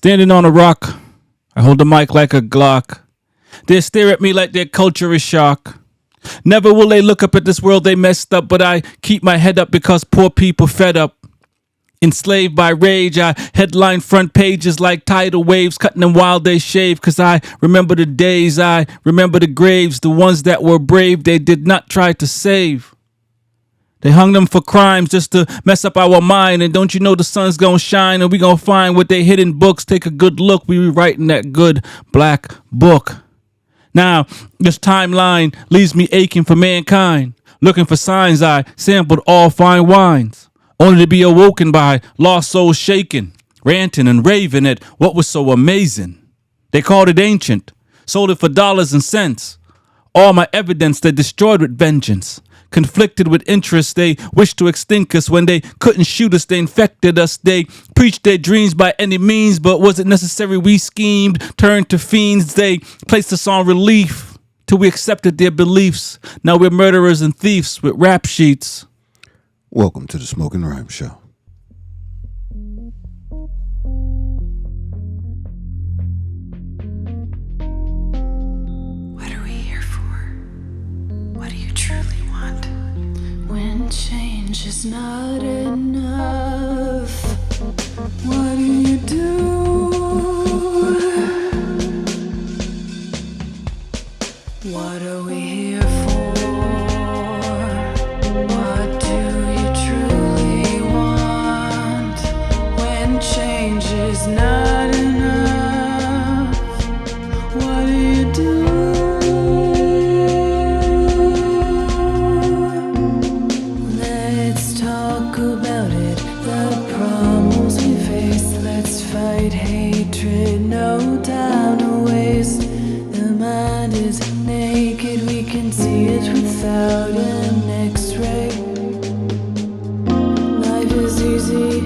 Standing on a rock, I hold the mic like a Glock. They stare at me like their culture is shock. Never will they look up at this world they messed up, but I keep my head up because poor people fed up. Enslaved by rage, I headline front pages like tidal waves, cutting them while they shave. Cause I remember the days, I remember the graves, the ones that were brave, they did not try to save. They hung them for crimes just to mess up our mind. And don't you know the sun's gonna shine and we gonna find what they hid in books. Take a good look, we rewriting that good black book. Now, this timeline leaves me aching for mankind. Looking for signs, I sampled all fine wines. Only to be awoken by lost souls shaking, ranting and raving at what was so amazing. They called it ancient, sold it for dollars and cents. All my evidence they destroyed with vengeance. Conflicted with interest, they wished to extinct us. When they couldn't shoot us, they infected us. They preached their dreams by any means, but was it necessary we schemed? Turned to fiends, they placed us on relief till we accepted their beliefs. Now we're murderers and thieves with rap sheets. Welcome to the Smokin' Rhyme Show. What are we here for? What do you truly want? When change is not enough, what do you do? What are we here for? What do you truly want? When change is not enough, what do you do? Let's talk about it, the problems we face. Let's fight hatred, no time to waste. The mind is naked, we can see it without an x-ray. Life is easy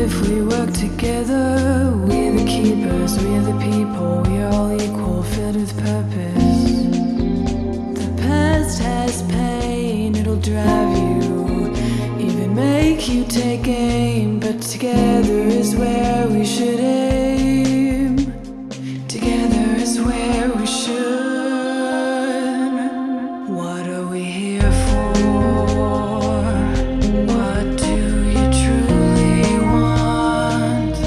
if we work together. We're the keepers, we're the people, we're all equal, filled with purpose. The past has pain, it'll drive you, even make you take aim. But together is where we should aim. Together is where we should. What are we here for? What do you truly want?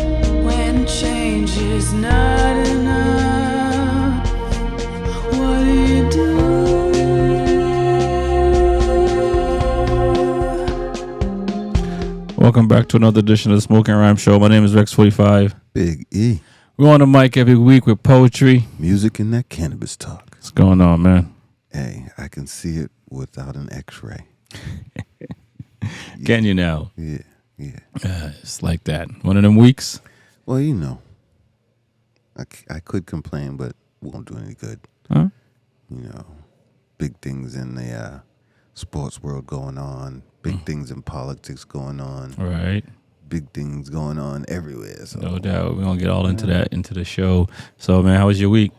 When change is not enough, what do you do? Welcome back to another edition of the Smokin' Rhyme Show. My name is Rex45. Big E. We're on the mic every week with poetry. Music and that cannabis talk. What's going on, man? Hey, I can see it without an x-ray. Can you now? Yeah. It's like that. One of them weeks. Well, you know, I could complain, but won't do any good. Huh? You know, big things in the sports world going on. Big things in politics going on. Right. Big things going on everywhere. So. No doubt. We're going to get all into that, into the show. So, man, how was your week?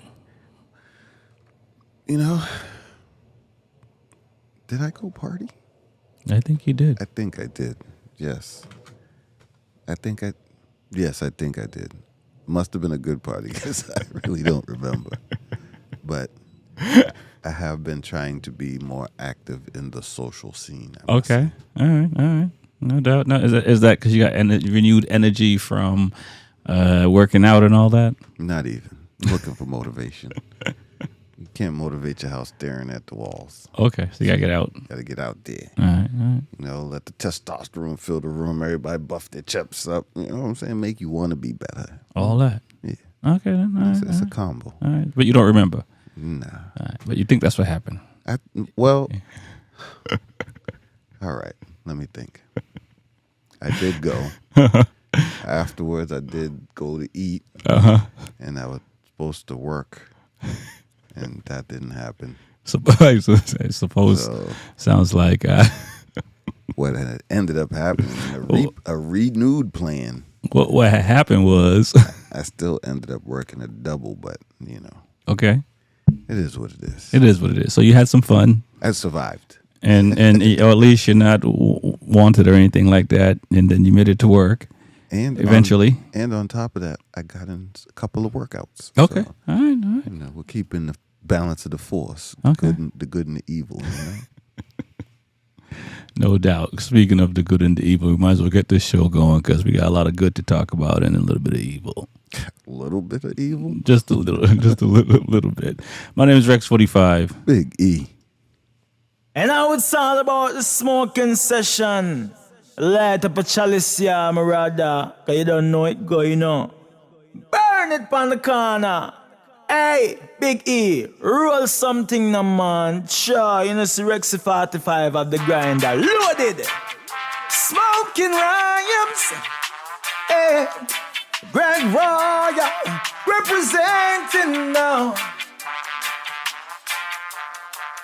You know, did I go party? I think you did. I think I did. Yes. I think I did. Must have been a good party because I really don't remember. But I have been trying to be more active in the social scene. Okay. All right. No doubt. No, is that because you got renewed energy from working out and all that? Not even. Looking for motivation. You can't motivate your house staring at the walls. Okay, so you got to get out. Got to get out there. All right. You know, let the testosterone fill the room. Everybody buff their chips up. You know what I'm saying? Make you want to be better. All that. Yeah. Okay, then. All right, It's a combo. All right, but you don't remember. Nah. All right, but you think that's what happened. All right. Let me think. I did go. Afterwards, I did go to eat. And I was supposed to work. And that didn't happen. I suppose sounds like what had ended up happening, a renewed plan. What had happened was I still ended up working a double, but you know. Okay. It is what it is. It is what it is. So you had some fun. I survived. And or at least you're not wanted or anything like that. And then you made it to work. And eventually. On top of that, I got in a couple of workouts. Okay. So, All right. you know, we're keeping the balance of the force, Okay. the good and the evil. You know? No doubt. Speaking of the good and the evil, we might as well get this show going because we got a lot of good to talk about and a little bit of evil. A little bit of evil? Just a little bit. My name is Rex45. Big E. And now it's all about the smoking session. Light up a chalice, yeah, my brother. Cause you don't know it going on. Burn it on the corner. Hey, Big E, roll something now, man. Sure, you know, see Rexy 45 of the grinder. Loaded. Smoking rhymes. Hey, Greg Royal, representing now.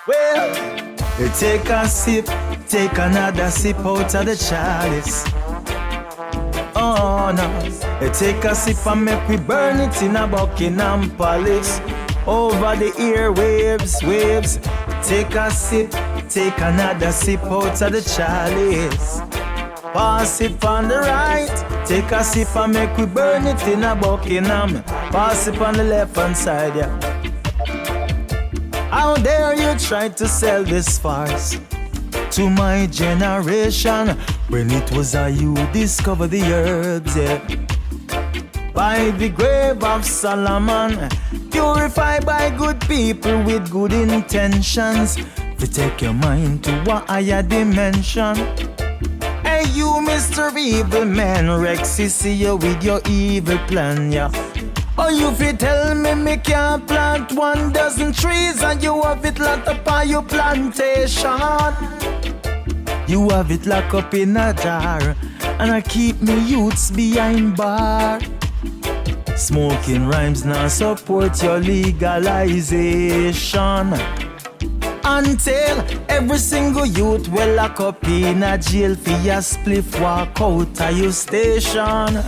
Well, you take a sip, take another sip out of the chalice. Oh no, you take a sip and make we burn it in a Buckingham Palace. Over the airwaves, waves. Take a sip, take another sip out of the chalice. Pass it on the right, take a sip and make we burn it in a Buckingham. Pass it on the left hand side, yeah. How dare you try to sell this farce to my generation when it was I you discovered the herbs, yeah. By the grave of Solomon, purified by good people with good intentions to take your mind to a higher dimension. Hey you Mr. Evil Man, Rexy, see you with your evil plan, yeah. Oh, you fi tell me can't plant 1,000 trees and you have it locked up on your plantation. You have it locked up in a jar and I keep me youths behind bar. Smoking rhymes now support your legalization. Until every single youth will lock up in a jail for your spliff walk out of your station.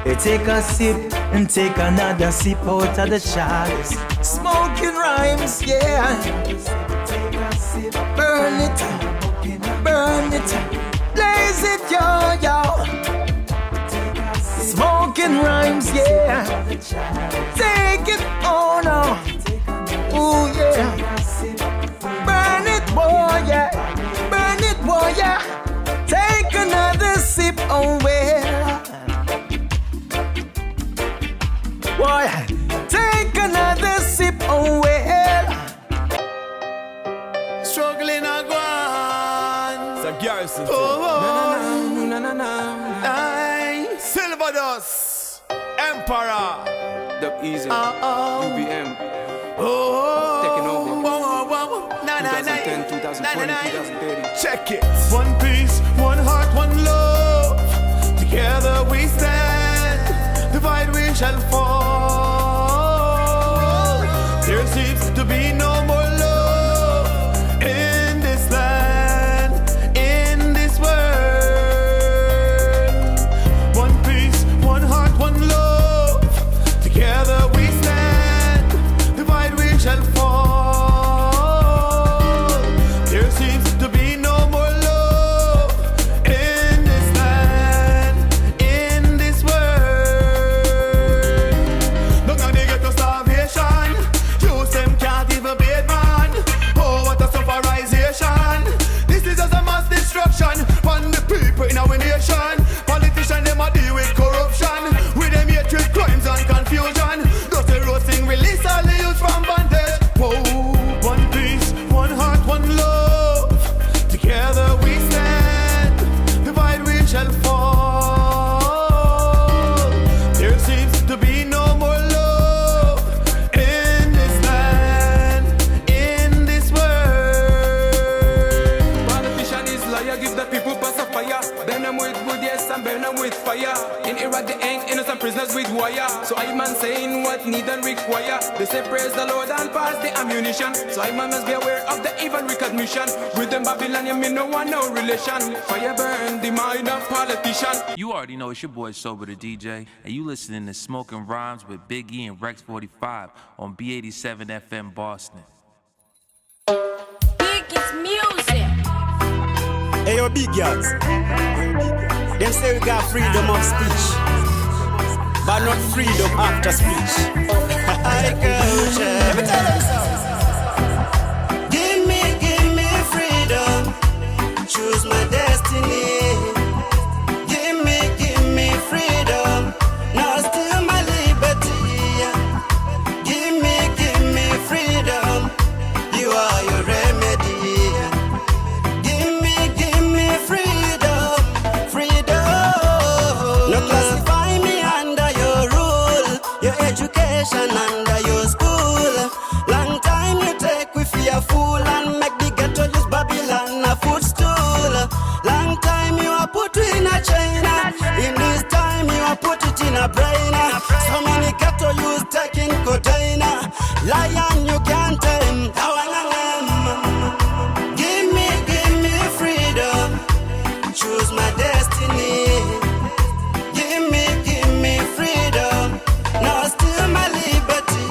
You take a sip and take another sip out of the chalice. Smoking rhymes, yeah. Take a sip, burn it, blaze it, yo, yo. Smoking rhymes, yeah. Take it, oh no, ooh yeah. Burn it, boy, yeah. Burn it, boy, yeah. Take another sip, oh well. Boy, take another sip, oh well. Struggling again. It's a garrison. Silverdos, Emperor. Dub Easy, UBM, taking over. 2010, 2020, 2030. Check it. One peace, one heart, one love. Together we stand. Divide we shall fall. There seems to be no more love in this land, in this world. One peace, one heart, one love. Together we stand. Divide we shall fall. There seems to be no more love in this land, in this world. Look how they get to starvation. Use them can't even beat man. Oh, what a sufferization. This is just a mass destruction on the people in our nation. Politicians, them a deal with corruption. With them hatred, crimes and confusion. Does the roasting release all the youth from bondage? Whoa, one peace, one heart, one love. Together we stand. Divide we shall fall. There seems to be no more love in this land, in this world. Politician is liar, give the people pass a fire. Burn them with wood, yes, and burn them with fire. In Iraq, they hang innocent prisoners with wire. So I man saying what need and require. They say praise the Lord and pass the ammunition. So I man must be aware of the evil recognition. With them Babylonian, me no want no relation. Fire burn the mind of politician. You already know it's your boy Sober the DJ, and you listening to Smoking Rhymes with Big E and Rex 45 on B87 FM Boston. Biggest music. Hey, yo, big yards. Them say we got freedom of speech, but not freedom after speech. Let me tell them so. Give me freedom. Choose my destiny. Give me freedom. Now steal my liberty. Give me freedom. You are your remedy. Give me freedom. Freedom. No classify me under your rule. Your education under your school. Long time you take with your fool and make the ghetto use Babylon a footstool. Long time you are put in a chain. In this time you are put it in a brain. So many ghetto use taking container. Lion you can't tame. Give me freedom. Choose my destiny. Give me freedom. Now steal my liberty.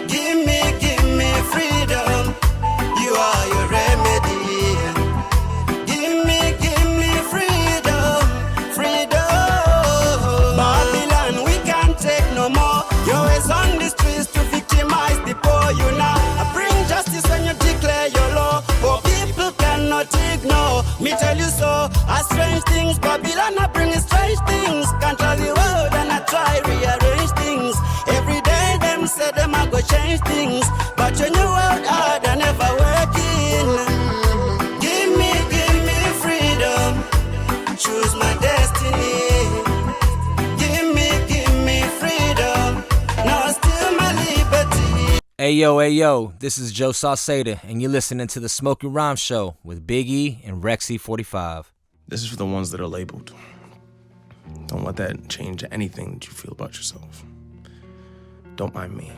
Give me freedom. You are your remedy. Give me freedom. Babylon, we can't take no more. You're always on the streets to victimize the poor. You now bring justice when you declare your law. For people cannot ignore. Me tell you so. Strange things, Babylon I bring strange things. Control the world and I try rearrange things. Every day them say them I go change things, but when you work hard I never working. Give me freedom. Choose my destiny. Give me freedom. Now steal my liberty. Hey yo, this is Joe Sauceda, and you're listening to the Smokin' Rhyme Show with Big E and Rexy 45. This is for the ones that are labeled. Don't let that change anything that you feel about yourself. Don't mind me.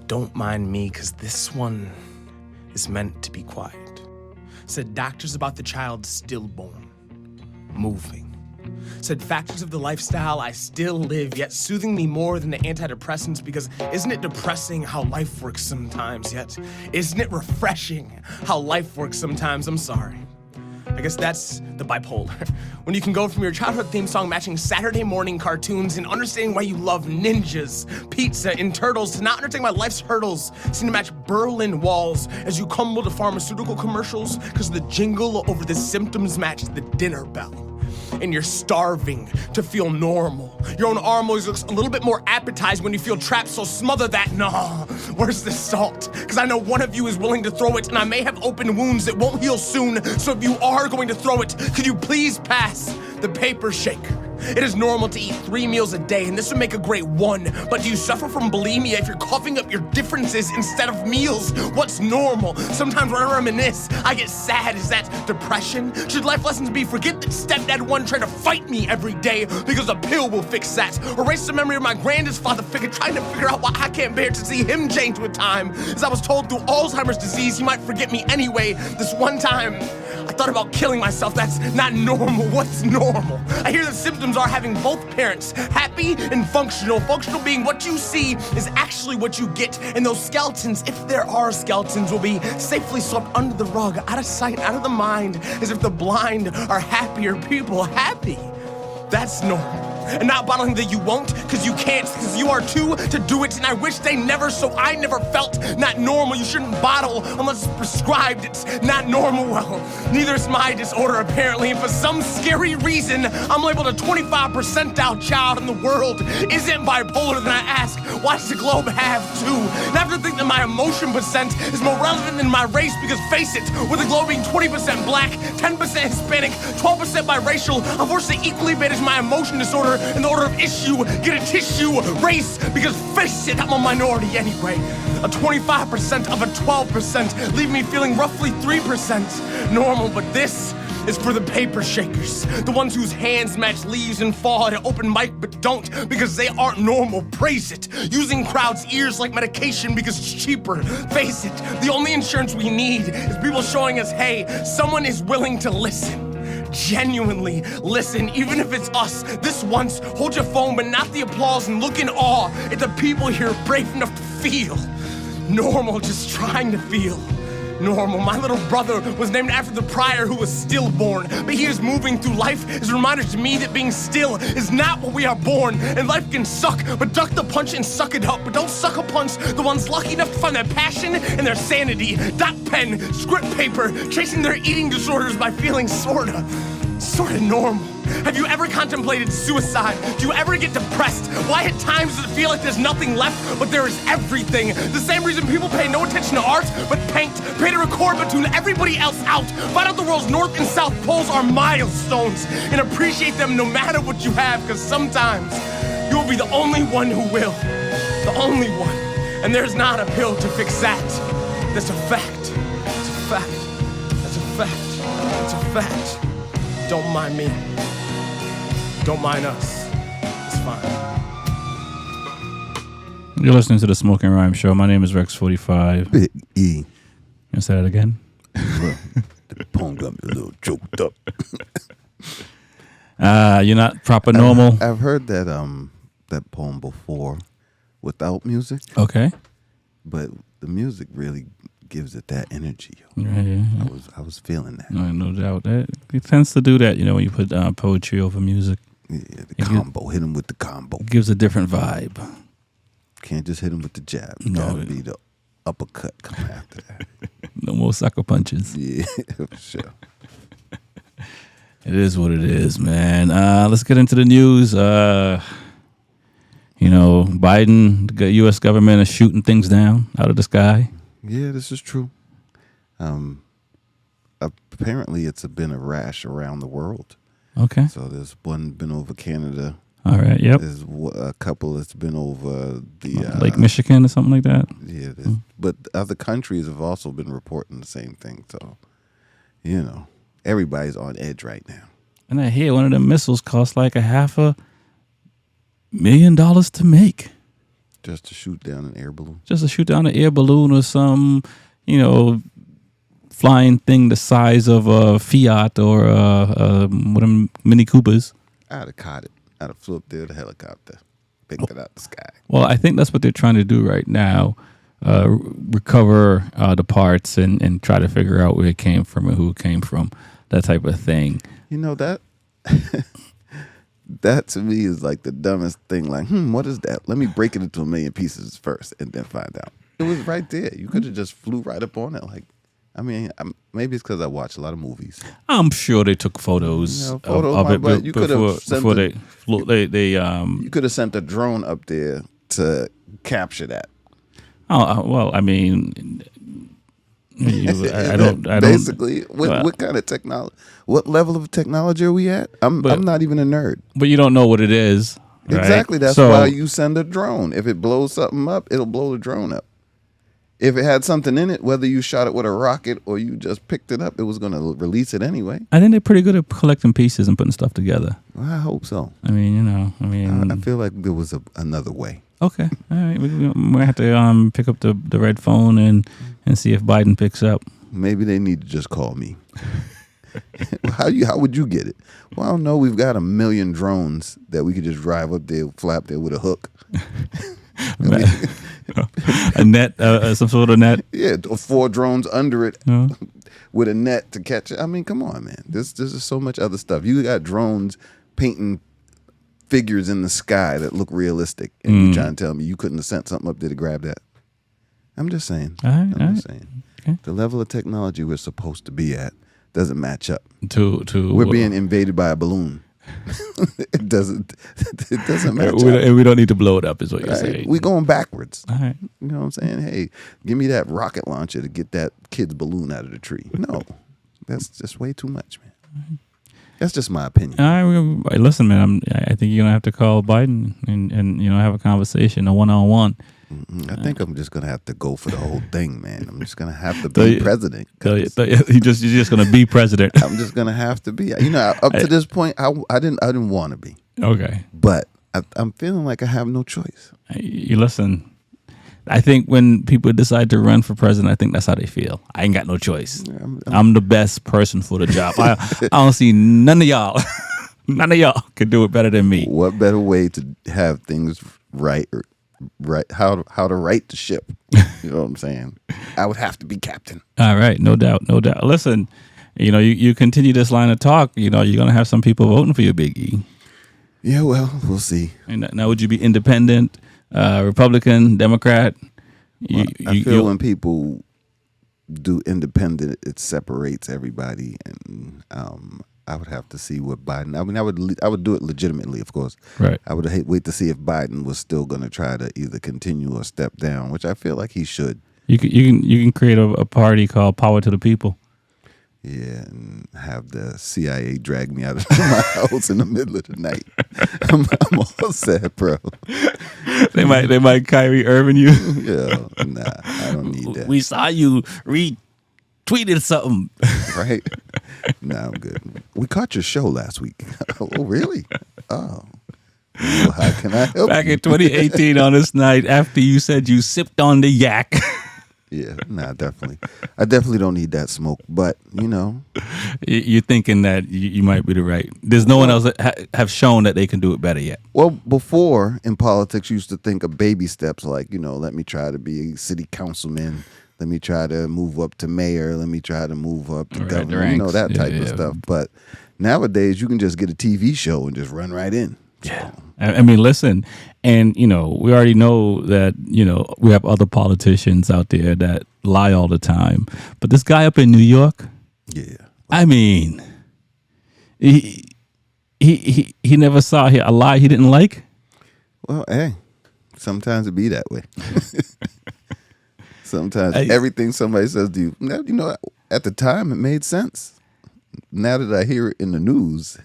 Don't mind me, because this one is meant to be quiet. Said doctors about the child stillborn, moving. Said factors of the lifestyle I still live, yet soothing me more than the antidepressants, because isn't it depressing how life works sometimes, yet isn't it refreshing how life works sometimes? I'm sorry. I guess that's the bipolar. When you can go from your childhood theme song matching Saturday morning cartoons and understanding why you love ninjas, pizza, and turtles to not understanding my life's hurdles seem to match Berlin walls as you crumble to pharmaceutical commercials because the jingle over the symptoms match the dinner bell. And you're starving to feel normal. Your own arm always looks a little bit more appetizing when you feel trapped, so smother that. Nah, where's the salt? Because I know one of you is willing to throw it, and I may have open wounds that won't heal soon, so if you are going to throw it, could you please pass the paper shaker? It is normal to eat 3 meals a day, and this would make a great one. But do you suffer from bulimia if you're coughing up your differences instead of meals? What's normal? Sometimes when I reminisce, I get sad. Is that depression? Should life lessons be forget that stepdad one tried to fight me every day because a pill will fix that? Erase the memory of my grandest father figure, trying to figure out why I can't bear to see him change with time. As I was told through Alzheimer's disease, he might forget me anyway. This one time, I thought about killing myself. That's not normal. What's normal? I hear the symptoms are having both parents happy and functional. Functional being what you see is actually what you get. And those skeletons, if there are skeletons, will be safely swept under the rug, out of sight, out of the mind, as if the blind are happier people. Happy. That's normal. And not bottling that you won't, because you can't, because you are too to do it, and I wish they never, so I never felt not normal. You shouldn't bottle unless it's prescribed. It's not normal. Well, neither is my disorder, apparently, and for some scary reason, I'm labeled a 25 percentile child in the world. Isn't bipolar, then I ask, why does the globe have 2? And I have to think that my emotion percent is more relevant than my race, because face it, with the globe being 20% black, 10% Hispanic, 12% biracial, unfortunately equally bad as my emotion disorder. In the order of issue, get a tissue, race, because face it, I'm a minority anyway. A 25% of a 12%, leave me feeling roughly 3% normal, but this is for the paper shakers, the ones whose hands match leaves and fall at an open mic but don't because they aren't normal. Praise it. Using crowds' ears like medication because it's cheaper. Face it, the only insurance we need is people showing us, hey, someone is willing to listen. Genuinely listen, even if it's us. This once, hold your phone, but not the applause, and look in awe at the people here brave enough to feel normal, just trying to feel normal. My little brother was named after the prior who was stillborn. But he is moving through life is a reminder to me that being still is not what we are born. And life can suck, but duck the punch and suck it up. But don't suck a punch the ones lucky enough to find their passion and their sanity. Dot pen, script paper, chasing their eating disorders by feeling sorta normal. Have you ever contemplated suicide? Do you ever get depressed? Why at times does it feel like there's nothing left, but there is everything? The same reason people pay no attention to art, but paint, pay to record, but tune everybody else out. Find out the world's north and south poles are milestones, and appreciate them no matter what you have, because sometimes you will be the only one who will. The only one. And there's not a pill to fix that. That's a fact. It's a fact. That's a fact. It's a fact. Don't mind me. Don't mind us. It's fine. You're listening to the Smokin' Rhyme Show. My name is Rex45. Big E. You gonna say that again? The poem got me a little choked up. You're not proper normal. I've heard that poem before without music, Okay. but the music really gives it that energy. Yeah. I was feeling that. No doubt. It tends to do that, when you put poetry over music. Yeah, the combo. Hit him with the combo. It gives a different vibe. Can't just hit him with the jab. No. Gotta be the uppercut coming after that. No more sucker punches. Yeah, for sure. It is what it is, man. Let's get into the news. Biden, the U.S. government is shooting things down out of the sky. Yeah, this is true. Apparently, it's been a rash around the world. Okay. So there's one been over Canada. All right. Yep. There's a couple that's been over the Lake Michigan or something like that. Yeah, but other countries have also been reporting the same thing. So, everybody's on edge right now. And I hear one of them missiles cost like $500,000 to make. Just to shoot down an air balloon. Just to shoot down an air balloon or some, flying thing the size of a Fiat or one of them Mini Coopers. I'd have caught it. I'd have flew up there with a helicopter, picked it out the sky. Well, I think that's what they're trying to do right now. Recover the parts and try to figure out where it came from and who it came from. That type of thing. That that to me is like the dumbest thing. Like, what is that? Let me break it into a million pieces first and then find out. It was right there. You could have just flew right up on it. Like, maybe it's because I watch a lot of movies. I'm sure they took photos of it but you could have before they flew. You could have sent a drone up there to capture that. Oh well, I mean, I don't. Basically, what kind of technology? What level of technology are we at? I'm not even a nerd. But you don't know what it is. Right? Exactly. That's why you send a drone. If it blows something up, it'll blow the drone up. If it had something in it, whether you shot it with a rocket or you just picked it up, it was going to release it anyway. I think they're pretty good at collecting pieces and putting stuff together. Well, I hope so. I mean, I feel like there was another way. Okay, all right. We have to pick up the red phone and see if Biden picks up. Maybe they need to just call me. How would you get it? Well, I don't know. We've got 1 million drones that we could just drive up there, flap there with a hook. A net, some sort of net. Yeah, 4 drones under it with a net to catch it. I mean, come on, man. This is so much other stuff. You got drones painting figures in the sky that look realistic, and you're trying to tell me you couldn't have sent something up there to grab that. I'm just saying. I'm just saying. Okay. The level of technology we're supposed to be at doesn't match up. We're being invaded by a balloon. It doesn't match up. We don't need to blow it up, is what you're saying. We're going backwards. All right. You know what I'm saying? Hey, give me that rocket launcher to get that kid's balloon out of the tree. No, that's just way too much, man. That's just my opinion. All right, listen, man. I think you're gonna have to call Biden and have a conversation, a one-on-one. I think I'm just gonna have to go for the whole thing, man. I'm just gonna have to be president. You're just gonna be president. I'm just gonna have to be. Up to this point, I didn't want to be. Okay, but I'm feeling like I have no choice. You listen. I think when people decide to run for president, I think that's how they feel. I ain't got no choice. I'm the best person for the job. I don't see none of y'all. None of y'all can do it better than me. What better way to have things right how to right the ship. You know what I'm saying? I would have to be captain. All right, no doubt, no doubt. Listen, you continue this line of talk, you're gonna have some people voting for you, Big E. Yeah, well, we'll see. And now, would you be independent, Republican, Democrat? I feel when people do independent, it separates everybody, and I would have to see what Biden. I mean, I would do it legitimately, of course. Right. I would wait to see if Biden was still going to try to either continue or step down, which I feel like he should. You can create a party called Power to the People. Yeah, and have the CIA drag me out of my house in the middle of the night. I'm all set, bro. They might Kyrie Irving you. Yeah, nah, I don't need that. We saw you retweeted something. Right? Nah, I'm good. We caught your show last week. Oh, really? Oh. Well, how can I help Back you? in 2018 on this night after you said you sipped on the yak. Yeah, nah, definitely. I definitely don't need that smoke, but, You're thinking that you might be the right. There's no one else that have shown that they can do it better yet. Well, before in politics, you used to think of baby steps like, let me try to be a city councilman. Let me try to move up to mayor. Let me try to move up to governor. That type of stuff. But nowadays, you can just get a TV show and just run right in. Yeah. I mean, listen, and, we already know that, we have other politicians out there that lie all the time. But this guy up in New York, yeah, I mean, he never saw a lie he didn't like. Well, hey, sometimes it be that way. Sometimes everything somebody says to you, at the time it made sense. Now that I hear it in the news,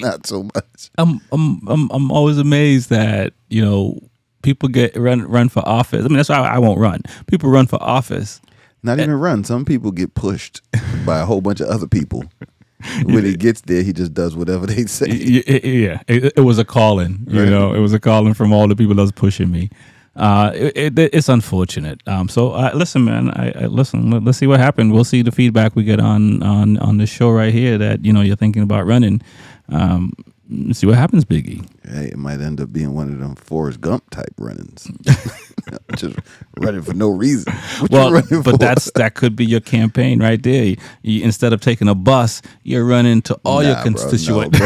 not so much. I'm always amazed that people get run for office. I mean, that's why I won't run. People run for office. Not even run. Some people get pushed by a whole bunch of other people. When he gets there, he just does whatever they say. Yeah, it was a calling. It was a calling from all the people that was pushing me. It's unfortunate. So listen, man. Listen. Let's see what happened. We'll see the feedback we get on the show right here that you're thinking about running. See what happens, Biggie. Hey, it might end up being one of them Forrest Gump type runnings. Just running for no reason. What you running for? That could be your campaign right there. Instead of taking a bus, you're running to all your constituents.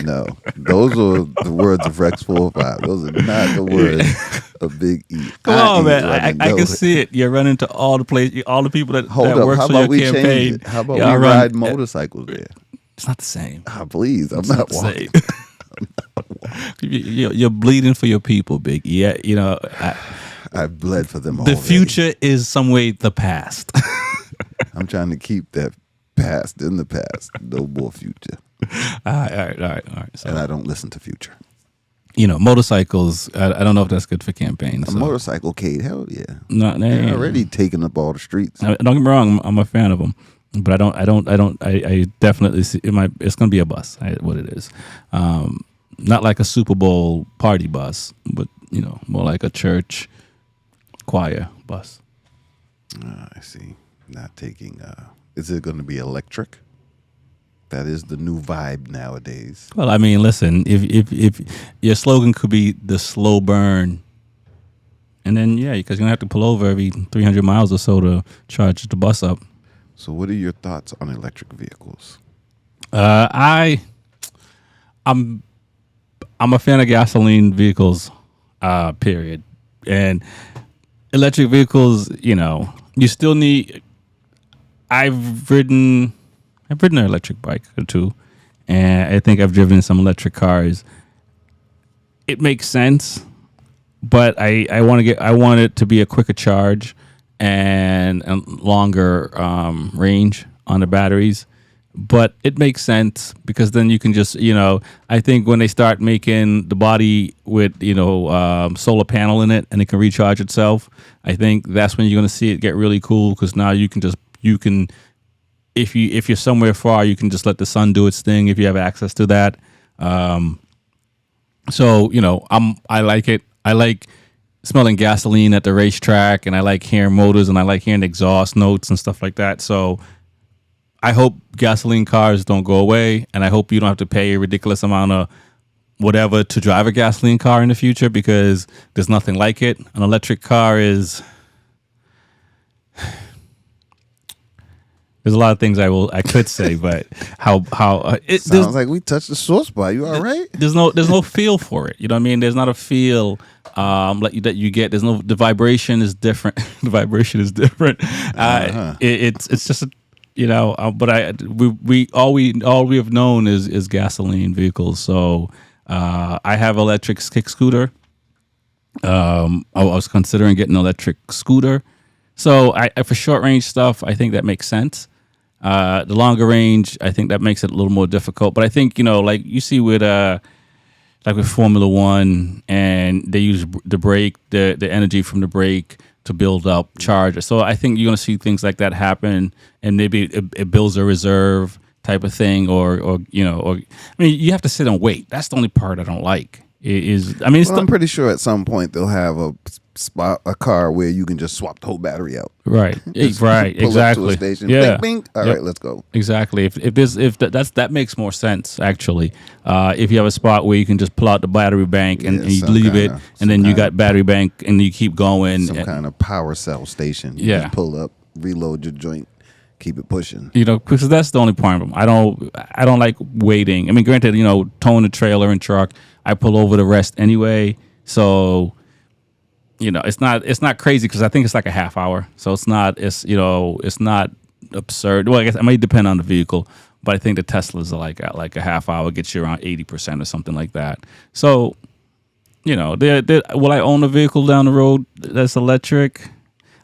No. Those are the words of Rex 405. Those are not the words of Big E. Come on, man. I can see it. You're running to all the people that work for your campaign. Change it? How about we ride motorcycles there? It's not the same. Please, I'm not walking. You're bleeding for your people, Big. Yeah, I've bled for them all. The future is some way the past. I'm trying to keep that past in the past. No more future. All right. So, and I don't listen to Future. Motorcycles. I don't know if that's good for campaigns. A motorcycle, Kate. Hell yeah. No, they're already taking up all the streets. Don't get me wrong. I'm a fan of them. But I definitely see it's going to be a bus, what it is. Not like a Super Bowl party bus, but, more like a church choir bus. I see. Not taking, is it going to be electric? That is the new vibe nowadays. Well, I mean, listen, if your slogan could be the slow burn, and then, because you're going to have to pull over every 300 miles or so to charge the bus up. So what are your thoughts on electric vehicles? I'm a fan of gasoline vehicles, period. And electric vehicles, you still need. I've ridden an electric bike or two, and I think I've driven some electric cars. It makes sense, but I want it to be a quicker charge and a longer range on the batteries. But it makes sense because then you can just, I think when they start making the body with, solar panel in it and it can recharge itself, I think that's when you're going to see it get really cool because now you can, if you're somewhere far, you can just let the sun do its thing if you have access to that. So, I like it. I like smelling gasoline at the racetrack, and I like hearing motors, and I like hearing exhaust notes and stuff like that. So I hope gasoline cars don't go away, and I hope you don't have to pay a ridiculous amount of whatever to drive a gasoline car in the future because there's nothing like it. An electric car is. There's a lot of things I could say, but it sounds like we touched the sore spot. You all right? There's no feel for it. You know what I mean? There's not a feel that you get. There's no, the vibration is different. The vibration is different. It's just but we have known is gasoline vehicles. So I have electric kick scooter. I was considering getting an electric scooter. So I for short range stuff, I think that makes sense. The longer range, I think that makes it a little more difficult. But I think, like you see with Formula One, and they use the brake, the energy from the brake to build up charge. So I think you're going to see things like that happen, and maybe it builds a reserve type of thing, or you have to sit and wait. That's the only part I don't like. I'm pretty sure at some point they'll have a car where you can just swap the whole battery out. Right. Right. Pull Exactly. Up to a station. Yeah. Bing, bing. All right, let's go. Exactly. If that makes more sense actually. If you have a spot where you can just pull out the battery bank and you leave it, and then you got battery bank and you keep going. Some kind of power cell station. You just pull up, reload your joint. Keep it pushing. Because that's the only problem. I don't like waiting. I mean, granted, towing the trailer and truck, I pull over the rest anyway. So, it's not crazy because I think it's like a half hour. So it's not absurd. Well, I guess it may depend on the vehicle, but I think the Teslas are like a half hour, gets you around 80% or something like that. So, will I own a vehicle down the road that's electric?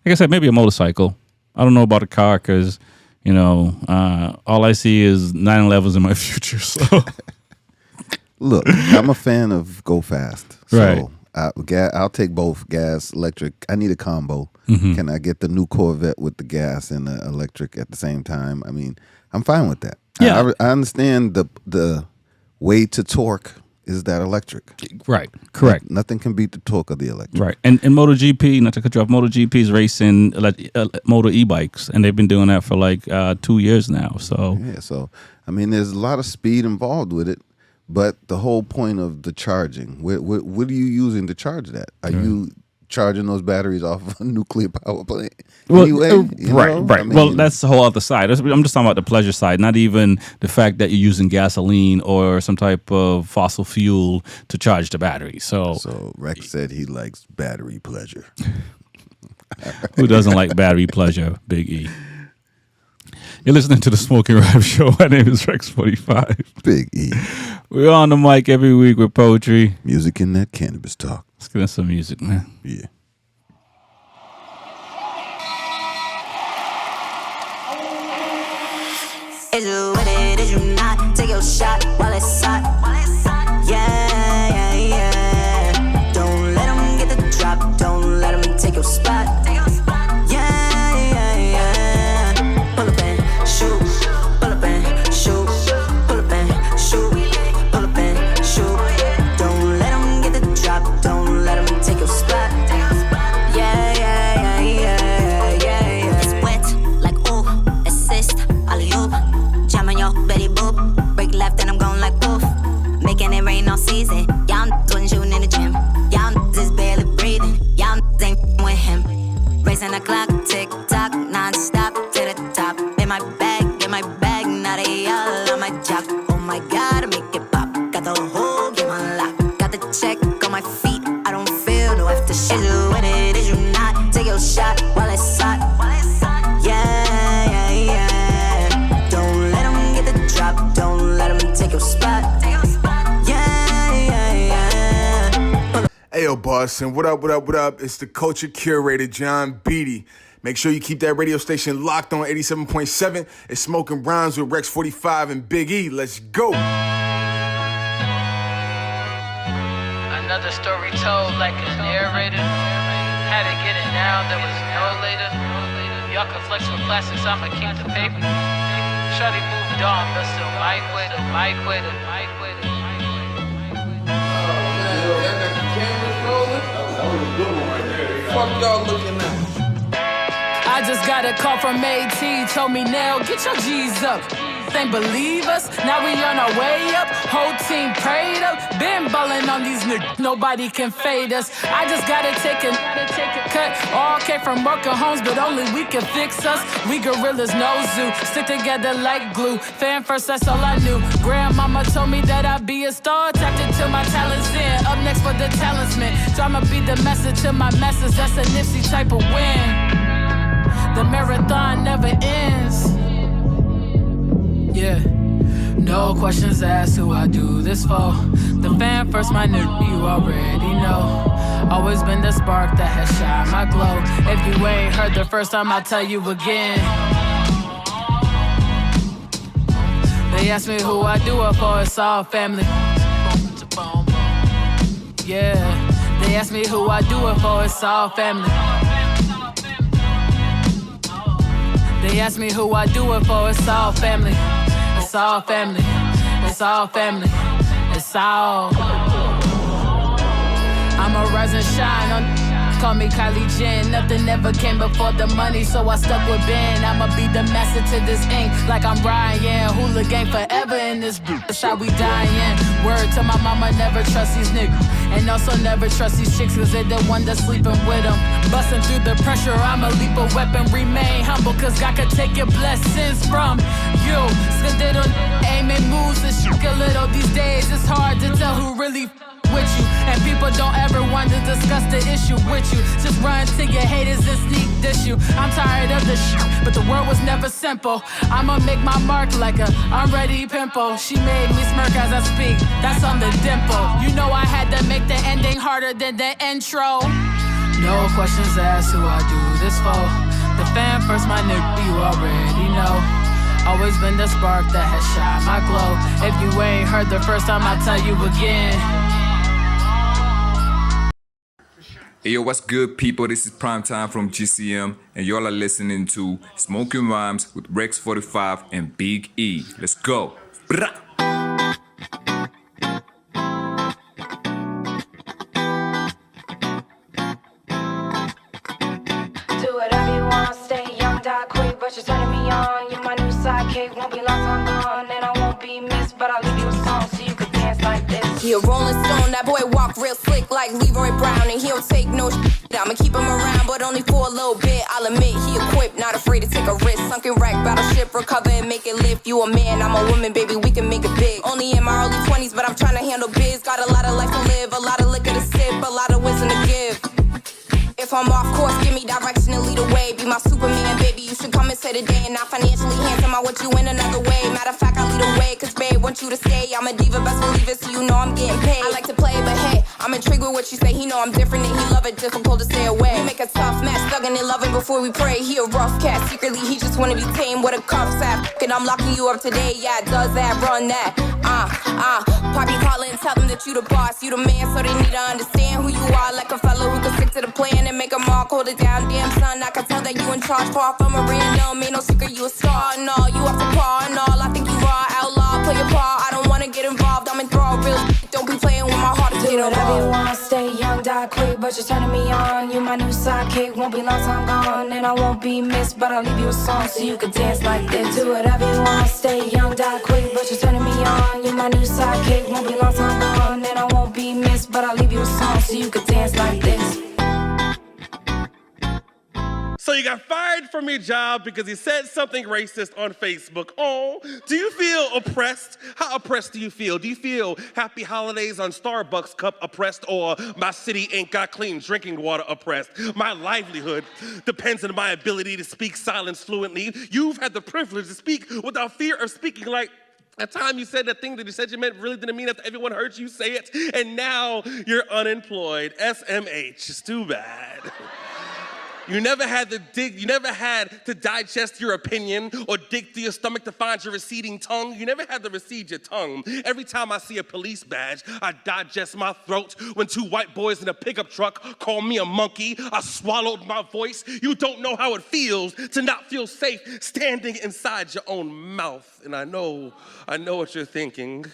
Like I said, maybe a motorcycle. I don't know about a car because, all I see is 911s in my future. So, look, I'm a fan of go fast. So right. I'll take both gas, electric. I need a combo. Mm-hmm. Can I get the new Corvette with the gas and the electric at the same time? I mean, I'm fine with that. Yeah. I understand the way to torque is that electric. Right. Correct. Nothing can beat the torque of the electric. Right. And MotoGP, not to cut you off, MotoGP is racing motor e-bikes, and they've been doing that for like 2 years now. So yeah. So I mean, there's a lot of speed involved with it, but the whole point of the charging, what are you using to charge that? Are you charging those batteries off of a nuclear power plant? Well, anyway, right. I mean, Well, that's the whole other side. I'm just talking about the pleasure side, not even the fact that you're using gasoline or some type of fossil fuel to charge the battery. So Rex said he likes battery pleasure. Who doesn't like battery pleasure, Big E? You're listening to the Smokin' Rap Show. My name is Rex45. Big E. We're on the mic every week with poetry, music, and that cannabis talk. Let's get into some music, man. Yeah. Is you with it? Is you not? Take your shot while it's hot. Yeah, yeah, yeah. Don't let them get the drop. Don't let them take your spot. Yeah, yeah, yeah. Pull up and shoot. Pull up and shoot. Pull up and shoot. Pull up and shoot. Don't let them get the drop. Don't let them take your spot. Yeah, yeah, yeah, yeah, yeah, yeah. It's wet like ooh, assist, alley-oop. Jamming your Betty Boop. Break left and I'm going like poof. Making it rain all season. Y'all wasn't shooting in the gym. Y'all is barely breathing. Y'all ain't with him. Racing the clock, tick tock, non-stop to the top. In my bag, now they all on my job. Oh my God, I make it pop. Got the whole game unlocked. Got the check on my feet. I don't feel no aftershock. Is you with it? Is you not? Take your shot while it's hot. Yeah, yeah, yeah. Don't let them get the drop. Don't let them take your spot. Yeah, yeah, yeah. Ayo, boss, and what up, what up, what up? It's the culture curator, John Beatty. Make sure you keep that radio station locked on 87.7. It's Smokin' Rhymes with Rex45 and Big E. Let's go. Another story told like it's narrated. Had to get it now, there was no later. Y'all can flex with classics, I'ma keep the paper. Shawty moved on, but still mic with it, mic with it, mic with it. Fuck y'all looking at? I just got a call from AT, told me now, get your G's up. ain't believe us. Now we on our way up, whole team prayed up. Been ballin' on these niggas, nobody can fade us. I just gotta take a cut. All came from broken homes, but only we can fix us. We gorillas, no zoo, stick together like glue. Fan first, that's all I knew. Grandmama told me that I'd be a star, tapped into my talents in. Up next for the talisman, drama be the message to my message. That's a Nipsey type of win. The marathon never ends. Yeah. No questions asked who I do this for. The fan first, my nigga, you already know. Always been the spark that has shined my glow. If you ain't heard the first time, I'll tell you again. They ask me who I do it for, it's all family. Yeah, they ask me who I do it for, it's all family. They ask me who I do it for, it's all family. It's all family, it's all family, it's all. I'ma rise and shine on. Call me Kylie Jen. Nothing ever came before the money, so I stuck with Ben. I'ma be the master to this ink, like I'm Ryan. Hula gang forever in this boot. That's how we dying. Word to my mama, never trust these niggas. And also never trust these chicks, cause they're the one that's sleeping with them. Busting through the pressure, I'm a lethal weapon. Remain humble, cause God could take your blessings from you. Skadiddle, aiming moves and shoot a little. These days, it's hard to tell who really with you. And people don't ever want to discuss the issue with you. Just run to your haters and sneak diss you. I'm tired of the shit, but the world was never simple. I'ma make my mark like a unready pimple. She made me smirk as I speak, that's on the dimple. You know I had to make the ending harder than the intro. No questions asked who I do this for. The fan first, my nigga, you already know. Always been the spark that has shined my glow. If you ain't heard the first time, I'll tell you again. Hey yo, what's good, people? This is Primetime from GCM, and y'all are listening to Smokin' Rhymes with Rex 45 and Big E. Let's go. Brah. Do whatever you want, stay young, die quick, but you're turning me on. You're my new sidekick, won't be long time gone, and I won't be missed, but I'll leave you a song so you can dance like this. He a rolling stone, that boy walk real slick like Leroy Brown, and he don't take no shit. I'ma keep him around, but only for a little bit. I'll admit he equipped, not afraid to take a risk. Sunken wreck, battleship, recover and make it lift. You a man, I'm a woman, baby, we can make it big. Only in my early 20s, but I'm trying to handle biz. Got a lot of life to live, a lot of liquor to sip, a lot of wisdom to give. If I'm off course, give me direction and lead the way. Be my Superman, baby, you should come and say the day. And not financially handsome, I want you in another way. Matter of fact, I lead the way, cause babe, want you to stay. I'm a diva, best believe it, so you know I'm getting paid. I like to play, but hey, I'm intrigued with what you say. He know I'm different and he love it, difficult to stay away. We make a tough match, thugging and loving before we pray. He a rough cat, secretly he just wanna be tame. What a cuffs at, and I'm locking you up today. Yeah, does that, run that, Poppy calling, tell them that you the boss, you the man, so they need to understand who you are. Like a fellow who can stick to the plan and make them all hold it down. Damn son, I can tell that you in charge, far from a random. Ain't no secret, you a star and all, you off the par and all. I think you are outlaw, play your part. I don't wanna get involved, I'm enthralled, real don't be playing with my heart. Do whatever you want, stay young, die quick, but you're turning me on. You my new sidekick, won't be long time gone, and I won't be missed, but I'll leave you a song so you can dance like this. Do whatever you want, stay young, die quick, but you're turning me on. You my new sidekick, won't be long time gone, and I won't be missed, but I'll leave you a song so you can dance like this. So you got fired from your job because you said something racist on Facebook. Oh, do you feel oppressed? How oppressed do you feel? Do you feel happy holidays on Starbucks cup oppressed, or my city ain't got clean drinking water oppressed? My livelihood depends on my ability to speak silence fluently. You've had the privilege to speak without fear of speaking, like that time you said that thing that you said you meant really didn't mean after everyone heard you say it, and now you're unemployed. SMH, it's too bad. You never had to digest your opinion or dig through your stomach to find your receding tongue. You never had to recede your tongue. Every time I see a police badge, I digest my throat. When two white boys in a pickup truck call me a monkey, I swallowed my voice. You don't know how it feels to not feel safe standing inside your own mouth. And I know what you're thinking.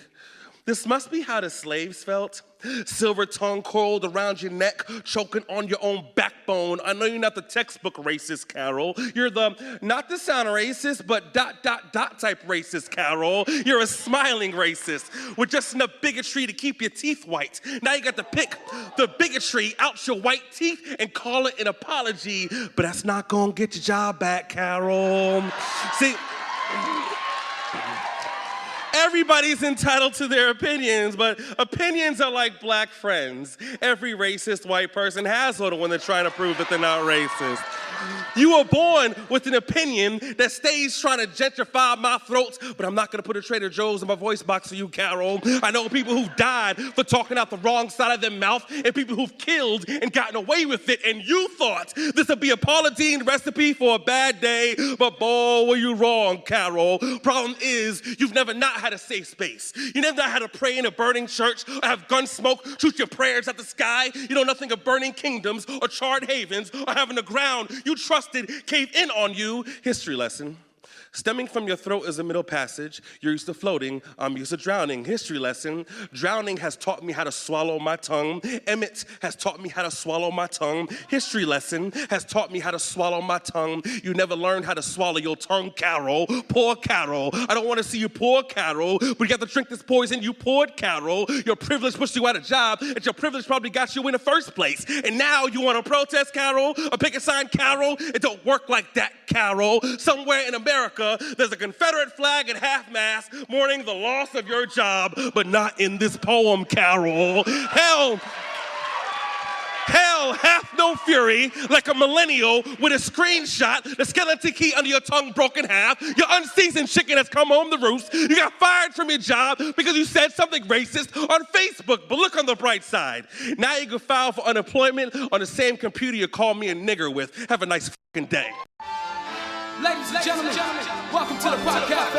This must be how the slaves felt. Silver tongue coiled around your neck, choking on your own backbone. I know you're not the textbook racist, Carol. You're the, not to sound racist, but ... type racist, Carol. You're a smiling racist with just enough bigotry to keep your teeth white. Now you got to pick the bigotry out your white teeth and call it an apology, but that's not gonna get your job back, Carol. See, everybody's entitled to their opinions, but opinions are like black friends. Every racist white person has one when they're trying to prove that they're not racist. You were born with an opinion that stays trying to gentrify my throats, but I'm not gonna put a Trader Joe's in my voice box for you, Carol. I know people who've died for talking out the wrong side of their mouth and people who've killed and gotten away with it, and you thought this would be a Pauladine recipe for a bad day, but boy, were you wrong, Carol. Problem is, you've never not had a safe space. You never not had to pray in a burning church or have gun smoke shoot your prayers at the sky. You know nothing of burning kingdoms or charred havens or having the ground you trusted cave in on you. History lesson. Stemming from your throat is a middle passage. You're used to floating, I'm used to drowning. History lesson. Drowning has taught me how to swallow my tongue. Emmett has taught me how to swallow my tongue. History lesson has taught me how to swallow my tongue. You never learned how to swallow your tongue, Carol. Poor Carol. I don't want to see you poor, Carol, but you got to drink this poison you poured, Carol. Your privilege pushed you out of job, and your privilege probably got you in the first place. And now you want to protest, Carol? Or pick a sign, Carol? It don't work like that, Carol. Somewhere in America, there's a Confederate flag at half-mast mourning the loss of your job, but not in this poem, Carol. Hell hath no fury like a millennial with a screenshot, the skeleton key under your tongue broken half. Your unseasoned chicken has come home to roost. You got fired from your job because you said something racist on Facebook. But look on the bright side. Now you can file for unemployment on the same computer you call me a nigger with. Have a nice fucking day. Ladies and gentlemen, welcome to the podcast.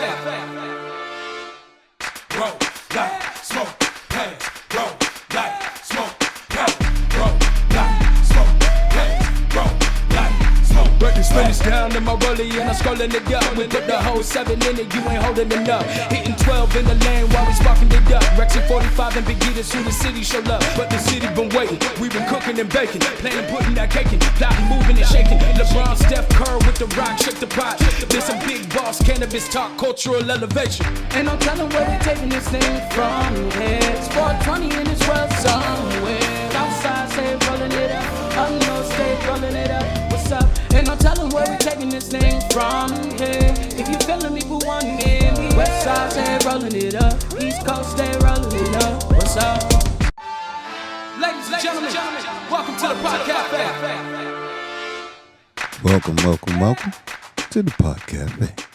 Roll, light, smoke, hands. Roll, light, smoke, hands. Roll, light, smoke, hands. Roll, light, smoke. Break this finish down to my rollie and I'm scrolling it up. We put the whole 7 in it, you ain't holding it up. Hitting 12 in the lane while we sparking it up. Rexy 45 and Big E, soon the city show up. But the city been waiting, we been cooking and baking. Planning, putting that cake in, plotting, moving and shaking. LeBron, Steph Curry with the rock, shake the pot. There's some big boss cannabis talk, cultural elevation. Ain't no telling where we taking this thing from here. It's 420 in this world somewhere. Outside, say rolling it up. Up north, stay rolling it up. What's up? Ain't no telling where we taking this thing from here. If you feeling me, put one in me. West side, stay rolling it up. East coast, stay rolling it up. What's up? Ladies and gentlemen, welcome to the podcast. Welcome to the podcast.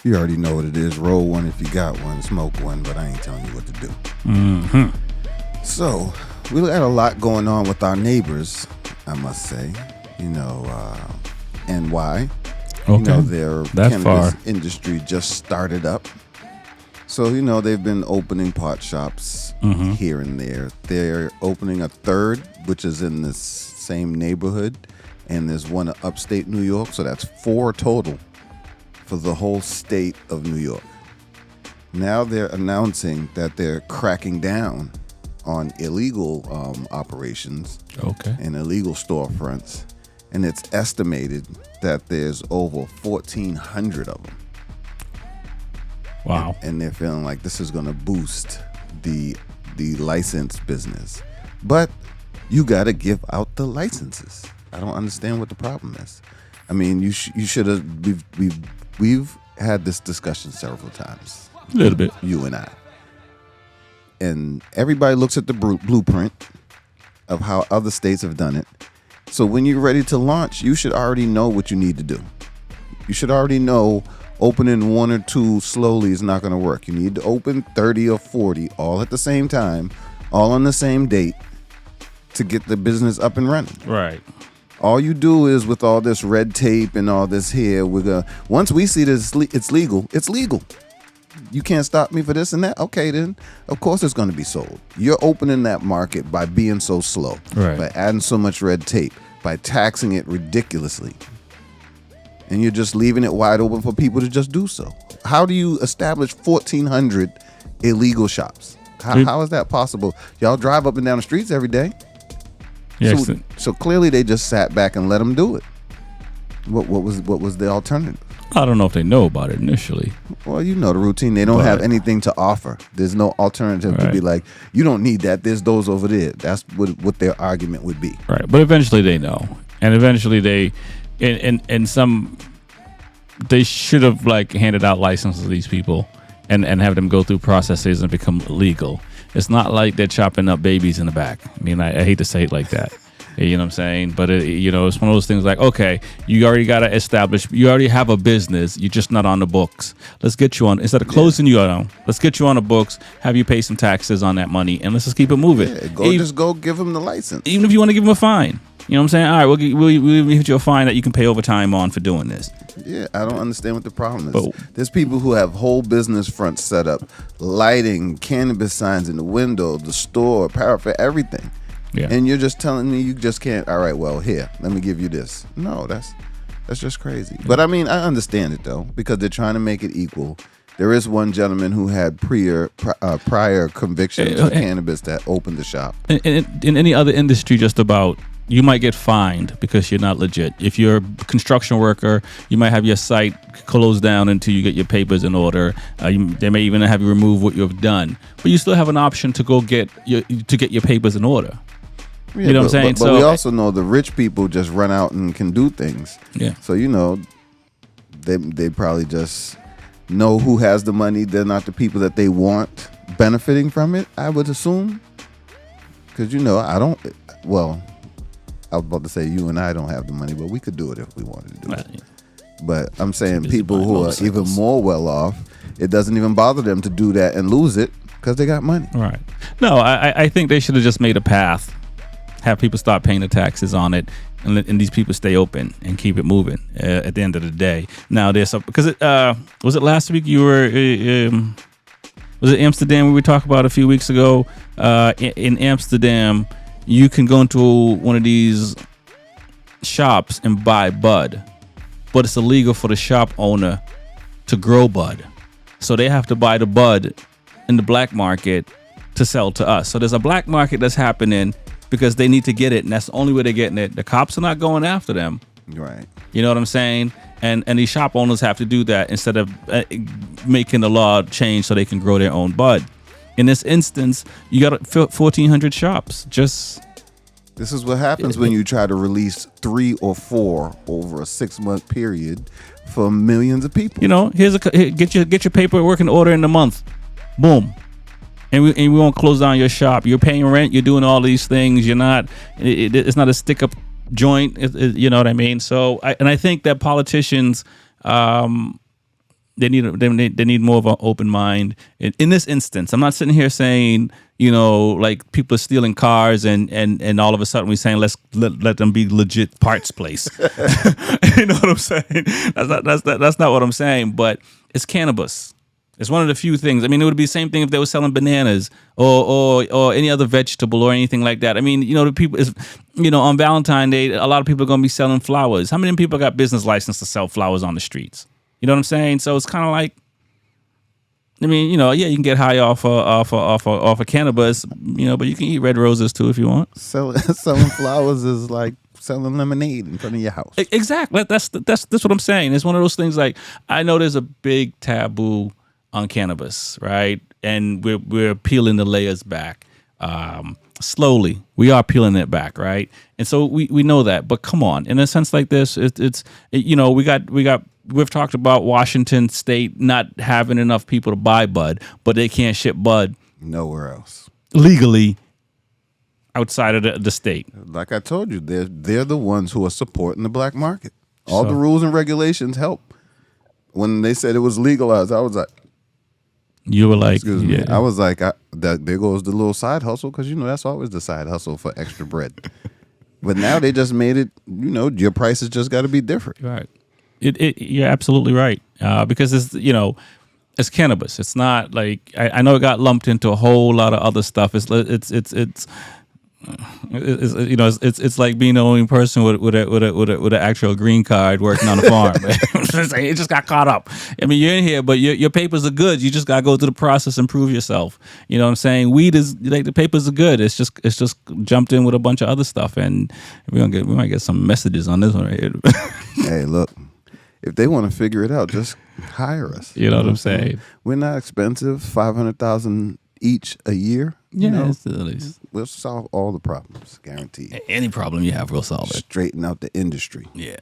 You already know what it is. Roll one if you got one, smoke one, but I ain't telling you what to do. Mm-hmm. So, we got a lot going on with our neighbors, I must say. You know, NY. Okay. You know, their that cannabis far. industry just started up. So, you know, they've been opening pot shops here and there. They're opening a third, which is in this same neighborhood. And there's one in upstate New York. So that's 4 total for the whole state of New York. Now they're announcing that they're cracking down on illegal operations and illegal storefronts. And it's estimated that there's over 1,400 of them. Wow. And they're feeling like this is going to boost the license business. But you got to give out the licenses. I don't understand what the problem is. I mean, you should have. We've had this discussion several times. A little bit. You and I. And everybody looks at the blueprint of how other states have done it. So when you're ready to launch, you should already know what you need to do. You should already know opening 1 or 2 slowly is not going to work. You need to open 30 or 40 all at the same time, all on the same date to get the business up and running. Right. All you do is with all this red tape and all this here, once we see that it's legal, it's legal. You can't stop me for this and that. Okay, then of course it's going to be sold. You're opening that market by being so slow, by adding so much red tape, by taxing it ridiculously. And you're just leaving it wide open for people to just do so. How do you establish 1,400 illegal shops? How is that possible? Y'all drive up and down the streets every day. Yeah, so clearly they just sat back and let them do it. What was the alternative? I don't know if they know about it initially. Well, you know the routine. They don't have anything to offer. There's no alternative to be like, you don't need that. There's those over there. That's what their argument would be. Right. But eventually they know. And eventually they, in some, they should have like handed out licenses to these people and have them go through processes and become legal. It's not like they're chopping up babies in the back. I mean, I hate to say it like that. You know what I'm saying? But, it's one of those things like, okay, you already got to establish, you already have a business. You're just not on the books. Let's get you on. Instead of closing you on, let's get you on the books, have you pay some taxes on that money, and let's just keep it moving. Yeah, just go give them the license. Even if you want to give them a fine. You know what I'm saying? All right, we'll hit you a fine that you can pay overtime on for doing this. Yeah, I don't understand what the problem is. There's people who have whole business fronts set up, lighting, cannabis signs in the window, the store, parapher, everything. Yeah. And you're just telling me you just can't, all right, well, here, let me give you this. No, that's just crazy. But I mean, I understand it though, because they're trying to make it equal. There is one gentleman who had prior convictions for cannabis that opened the shop. In any other industry, just about, you might get fined because you're not legit. If you're a construction worker, you might have your site closed down until you get your papers in order. They may even have you remove what you've done, but you still have an option to go get your papers in order. Yeah, you know what I'm saying? But we also know the rich people just run out and can do things. Yeah. So they probably just know who has the money. They're not the people that they want benefiting from it, I would assume. Because I don't. Well, I was about to say you and I don't have the money, but we could do it if we wanted to do it. But I'm saying people who are even more well off, it doesn't even bother them to do that and lose it because they got money. Right. No, I think they should have just made a path. Have people start paying the taxes on it, and these people stay open and keep it moving at the end of the day. Now there's because was it last week you were was it Amsterdam we were talking about a few weeks ago? In Amsterdam, you can go into one of these shops and buy bud, but it's illegal for the shop owner to grow bud, so they have to buy the bud in the black market to sell to us. So there's a black market that's happening because they need to get it, and that's the only way they're getting it. The cops are not going after them. Right. You know what I'm saying? And these shop owners have to do that instead of making the law change so they can grow their own bud. In this instance, you got 1,400 shops. This is what happens when you try to release 3 or 4 over a 6-month period for millions of people. Get your paperwork in order in a month. Boom. And we won't close down your shop. You're paying rent. You're doing all these things. You're not. It's not a stick-up joint. You know what I mean? So, I think that politicians, they need more of an open mind. In this instance, I'm not sitting here saying, like people are stealing cars and all of a sudden we're saying let them be legit parts place. You know what I'm saying? That's not what I'm saying. But it's cannabis. It's one of the few things. I mean, it would be the same thing if they were selling bananas or any other vegetable or anything like that. I mean, the people is, on Valentine's Day, a lot of people are going to be selling flowers. How many people got business license to sell flowers on the streets? You know what I'm saying? So it's kind of like, I mean, you can get high off of cannabis, but you can eat red roses too if you want. Selling flowers is like selling lemonade in front of your house. Exactly. That's what I'm saying. It's one of those things like, I know there's a big taboo on cannabis, right? And we're peeling the layers back slowly. We are peeling it back, right? And so we know that. But come on, in a sense like this, we've talked about Washington State not having enough people to buy bud, but they can't ship bud nowhere else legally outside of the state. Like I told you, they're the ones who are supporting the black market. All the rules and regulations help. When they said it was legalized, I was like, you were like, excuse me. I was like, there goes the little side hustle, because that's always the side hustle for extra bread. But now they just made it, your prices just got to be different. Right. You're absolutely right. Because it's cannabis. It's not like I know it got lumped into a whole lot of other stuff. It's It's like being the only person with an actual green card working on a farm. It just got caught up. I mean, you're in here, but your papers are good. You just got to go through the process and prove yourself. You know what I'm saying? Weed is like the papers are good. It's just jumped in with a bunch of other stuff, and we might get some messages on this one right here. Hey, look, if they want to figure it out, just hire us. You know what I'm saying? We're not expensive. $500,000 each a year. Yeah, we'll solve all the problems, guaranteed. Any problem you have, we'll solve it. Straighten out the industry. Yeah.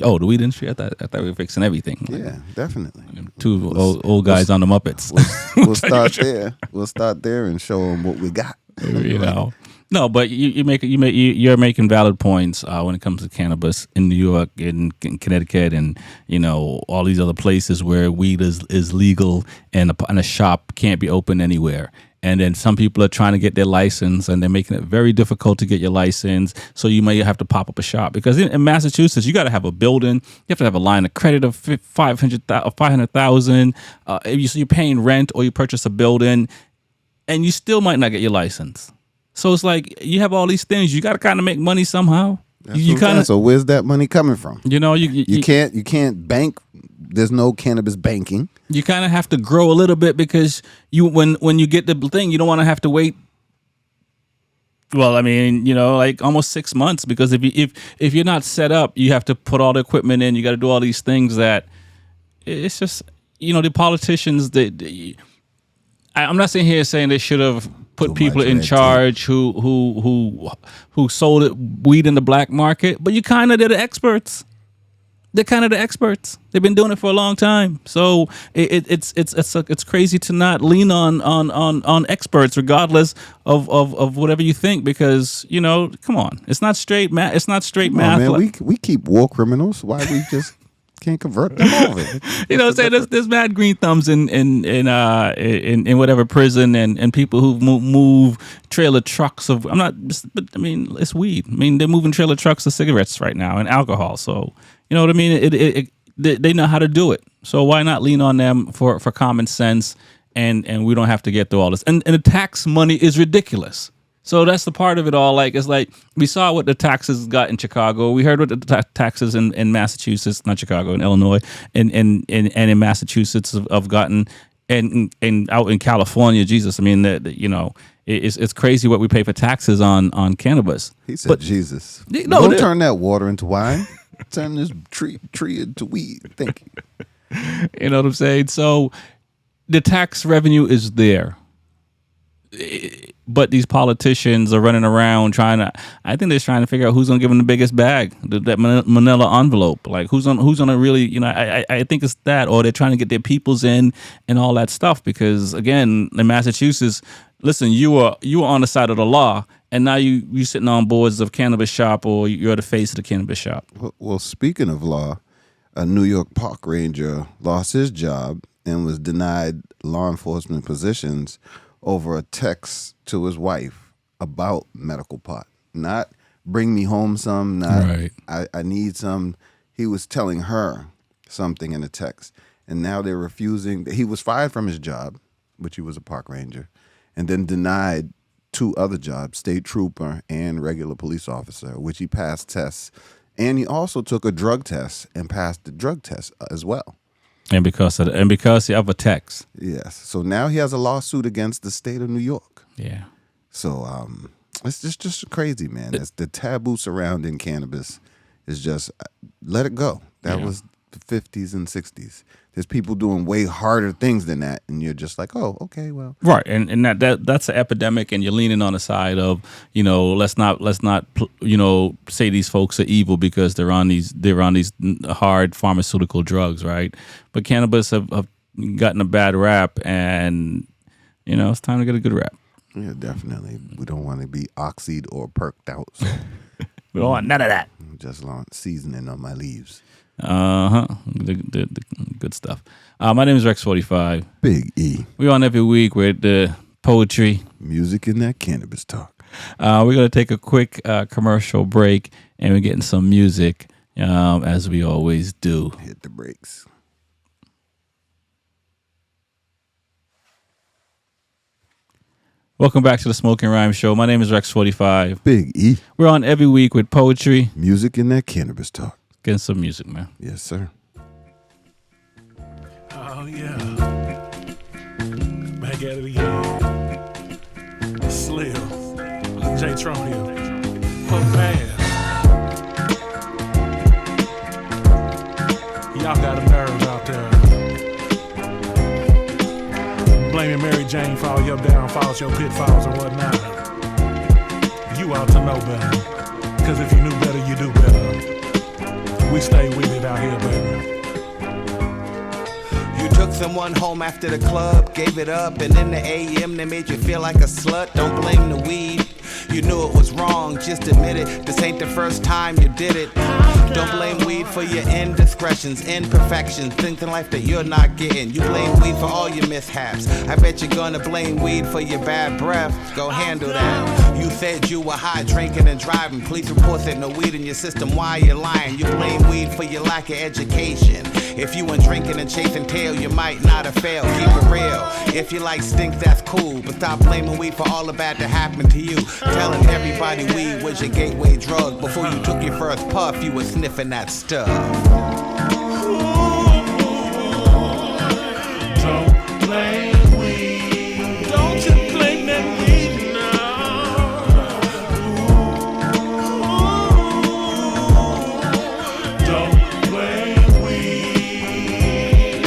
Oh, the weed industry? I thought we were fixing everything. Yeah, definitely. Two old guys on the Muppets. We'll start there. We'll start there and show them what we got. You know. No, but you're making valid points when it comes to cannabis in New York, in Connecticut, and all these other places where weed is legal and a shop can't be open anywhere. And then some people are trying to get their license, and they're making it very difficult to get your license. So you may have to pop up a shop because in Massachusetts, you got to have a building. You have to have a line of credit of $500,000. You're paying rent, or you purchase a building, and you still might not get your license. So it's like you have all these things. You got to kind of make money somehow. So where's that money coming from? You can't bank. There's no cannabis banking. You kind of have to grow a little bit because when you get the thing, you don't want to have to wait. Well, I mean, like almost 6 months, because if you're not set up, you have to put all the equipment in. You got to do all these things that it's just the politicians. I'm not sitting here saying they should have put people in charge who sold weed in the black market, but they're the experts. They're kind of the experts. They've been doing it for a long time. So it's crazy to not lean on experts, regardless of whatever you think, because come on, it's not straight math. It's not straight math. Man, we keep war criminals. Why we just can't convert them over? There's mad green thumbs in whatever prison, and people who move trailer trucks of. It's weed. I mean, they're moving trailer trucks of cigarettes right now and alcohol. So. You know what I mean? They know how to do it. So why not lean on them for common sense, and we don't have to get through all this. And the tax money is ridiculous. So that's the part of it all. Like, it's like we saw what the taxes got in Chicago. We heard what the taxes in Massachusetts, not Chicago, in Illinois, and in Massachusetts have gotten, and out in California. Jesus, I mean, it's crazy what we pay for taxes on cannabis. He said, Jesus. Don't turn that water into wine. Turn this tree into weed. Thank you. You know what I'm saying? So the tax revenue is there. But these politicians are running around I think they're trying to figure out who's going to give them the biggest bag, that manila envelope. Like who's going to really, I think it's that, or they're trying to get their peoples in and all that stuff. Because again, in Massachusetts, listen, you were on the side of the law, and now you sitting on boards of cannabis shop, or you're the face of the cannabis shop. Well, speaking of law, a New York park ranger lost his job and was denied law enforcement positions over a text to his wife about medical pot. Not bring me home some, not right. I need some. He was telling her something in a text. And now they're refusing. He was fired from his job, which he was a park ranger, and then denied 2 other jobs, state trooper and regular police officer, which he passed tests. And he also took a drug test and passed the drug test as well. And because of a text. Yes. So now he has a lawsuit against the state of New York. Yeah. So it's just crazy, man. It's the taboo surrounding cannabis is just let it go. That was the 50s and 60s. There's people doing way harder things than that, and you're just like, oh, okay, well, right. And that's an epidemic, and you're leaning on the side of, let's not say these folks are evil because they're on these hard pharmaceutical drugs, right? But cannabis have gotten a bad rap, and it's time to get a good rap. Yeah, definitely. We don't want to be oxied or perked out. So. We don't want none of that. Just want seasoning on my leaves. The good stuff. My name is Rex45. Big E. We're on every week with the poetry, music, and that cannabis talk. We're going to take a quick commercial break, and we're getting some music, as we always do. Hit the brakes. Welcome back to the Smokin' Rhyme Show. My name is Rex45. Big E. We're on every week with poetry, music, and that cannabis talk. Getting some music, man. Yes, sir. Oh, yeah. Back at it again. Slim. J. Tronio. Oh, man. Y'all got a nerve out there. Blaming Mary Jane for all your downfalls, your pitfalls, and whatnot. You ought to know better. Because if you knew better, you do better. We stay with it out here, baby. You took someone home after the club, gave it up, and in the AM they made you feel like a slut. Don't blame the weed. You knew it was wrong, just admit it. This ain't the first time you did it. Don't blame weed for your indiscretions, imperfections, things in life that you're not getting. You blame weed for all your mishaps. I bet you're gonna blame weed for your bad breath. Go handle that. You said you were high, drinking and driving. Police report said no weed in your system. Why you lying? You blame weed for your lack of education. If you went drinking and chasing tail, you might not have failed. Keep it real. If you like stink, that's cool. But stop blaming weed for all the bad that happened to you. Telling everybody weed was your gateway drug. Before you took your first puff, you were sniffing that stuff. Don't blame weed. Don't you blame that weed now. Don't blame weed.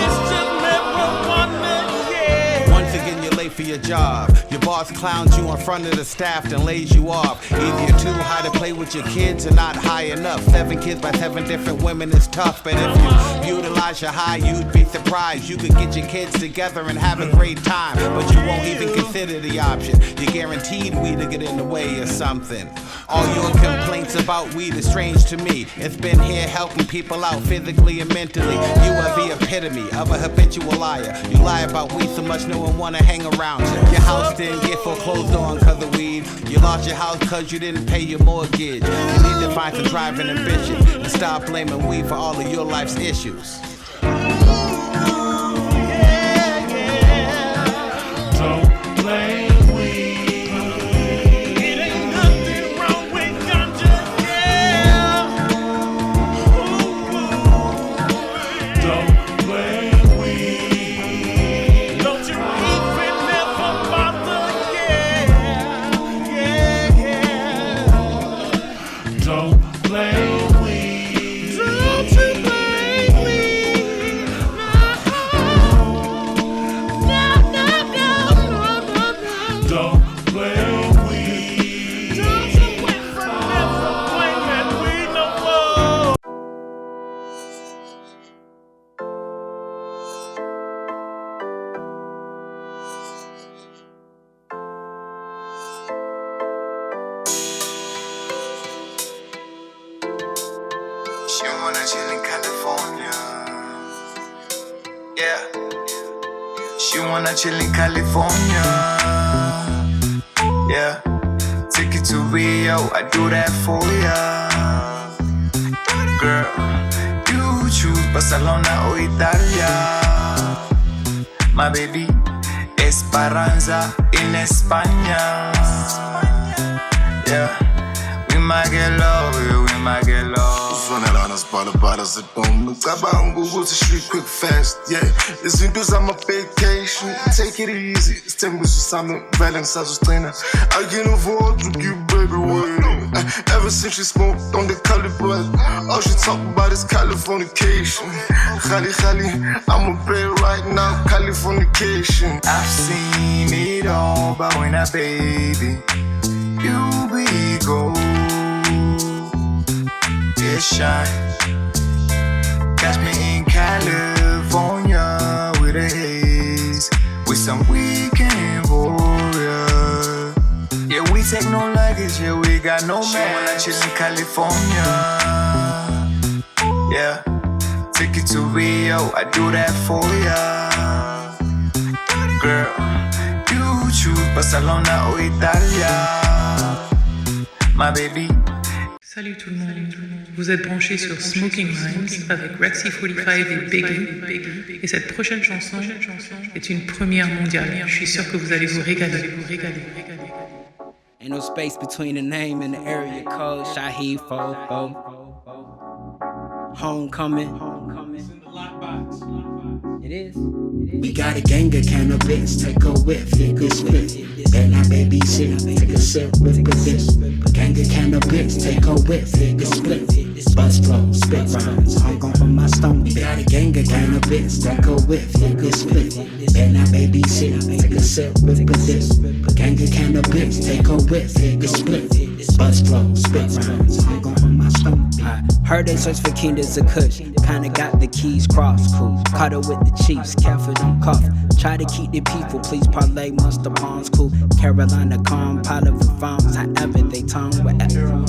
It's just marijuana, yeah. Once again, you're late for your job. Your boss clowns you in front of the staff and lays you off. Either you're too high to play with your kids or not high enough. 7 kids by 7 different women is tough. But if you utilize your high, you'd be surprised. You could get your kids together and have a great time. But you won't even consider the option. You're guaranteed weed to get in the way or something. All your complaints about weed is strange to me. It's been here helping people out physically and mentally. You are the epitome of a habitual liar. You lie about weed so much no one wanna hang around you. Your house didn't get foreclosed on cause of weed. You lost your house cause you didn't pay your mortgage. You need to find some driving ambition and stop blaming weed for all of your life's issues. Don't blame weed. It ain't nothing wrong with ganja, yeah. Don't blame weed. Don't you even ever bother, yeah. Don't blame weed. Don't you blame weed. Don't blame weed. Don't you ever blame that weed no more. She wanna chill in California. Yeah. She wanna chill in California. Yeah. Take it to Rio, I do that for ya. Girl, you choose Barcelona or Italia. My baby, Esperanza in España. Yeah. We might get low, yeah, we might get low. Vanilla bada ze dom. Ngicabanga ukuthi street quick fast, yeah. Izinto zama vacation, take it easy. Isithembiso sami vele ngisazozigcina. I can't afford to keep baby waiting. Ever since she smoked on the caliber, all she talk about is Californication. Khali, I'ma pay right now, Californication. I've seen it all, but when I baby, you be gold. Yeah, shine. Catch me in California with a haze, with some weekend warrior. Yeah, we take no luggage, yeah, we got no man. She wanna chill in California. Yeah, take it to Rio, I do that for ya. Girl, you choose Barcelona or Italia. My baby, Salut tout le monde, vous êtes branchés sur Smoking Rhymes avec Rexy 45 et Biggie. Et cette prochaine chanson est une première mondiale. Je suis sûr que vous allez vous régaler. Ain't no space between the name and the area code. Shaheed Fofo. Homecoming. It is. We got a gang of cannabis, take a whiff, hit good split. Better not baby shit, take a sip, whip this. Gang of cannabis, take a whiff, hit good split. Buzz flow, spit rhymes, hung on from my stomach. We got a gang of cannabis, take a whiff, hit good split. Better not baby shit, take a sip, whip this. Gang of cannabis, take a whiff, hit good split. Buzz flow, spit rhymes, hung on from my stomach. I heard they search for kingdoms of Kush. Kinda got the keys crossed, cool. Caught her with the Chiefs, careful don't cough. Try to keep the people, please parlay monster pawns, cool. Carolina calm, pile of farms, however they tongue, wherever.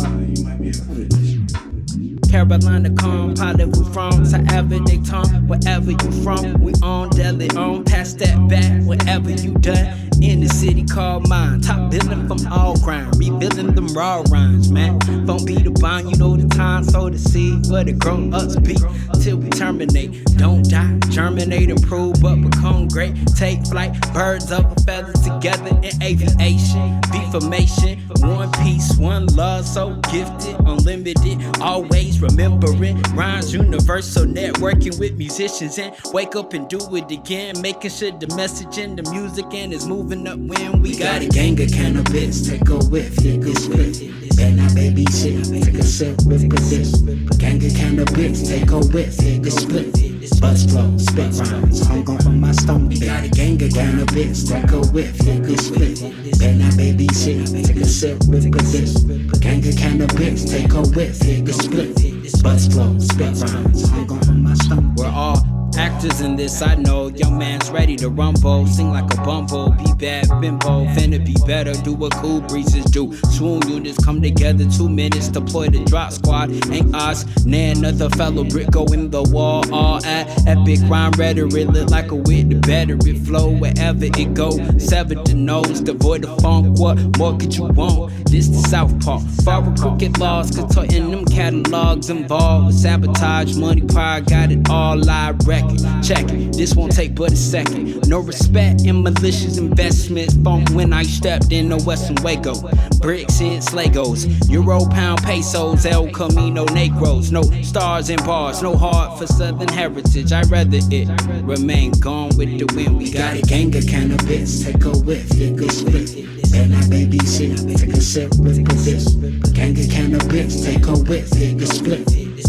Carolina calm, pile of farms, however they tongue, wherever you from. We on deli on, pass that back, wherever you done. In the city called mine, top billing from all crime, rebuilding them raw rhymes, man. Don't be the bond, you know the time, so the seed where the grown ups be till we terminate. Don't die, germinate, improve, but become great. Take flight, birds of a feather together in aviation. Be formation, one piece, one love, so gifted, unlimited. Always remembering rhymes, universal, networking with musicians, and wake up and do it again. Making sure the message and the music and is moving up when we got a gang of cannabis, take a whiff, hit good split. Better not baby shit, take a sip, whip this. Gang of cannabis, take a whiff, hit good split. Buzz flow, spit rhymes, hung on from my stomach. We got a gang of cannabis, take a whiff, hit good split. Better not baby shit, take a sip, whip this. Gang of cannabis, take a whiff, hit good split. Buzz flow, spit rhymes, hung on from my stomach. We're all actors in this, I know. Young man's ready to rumble, sing like a bumble, be bad, bimbo, finna be better, do what cool breezes do. Swoon units come together, 2 minutes, deploy the drop squad. Ain't us, nah, another fellow brick go in the wall, all at epic rhyme rhetoric, look like a wit, the better it flow wherever it go. Sever the nose, devoid of funk, what more could you want? This the South Park, far with crooked laws, contorting them catalogs involved with sabotage, money, power, got it all live record. Check it, this won't take but a second. No respect in malicious investments from when I stepped in the Western Waco. Bricks hits Legos, Euro pound pesos, El Camino Negros. No stars and bars, no heart for Southern heritage. I'd rather it remain gone with the wind. We got a gang of cannabis, take a whiff, hit good split. Better not baby shit, take a sip, whip this. Gang of cannabis, take a whiff, hit good split.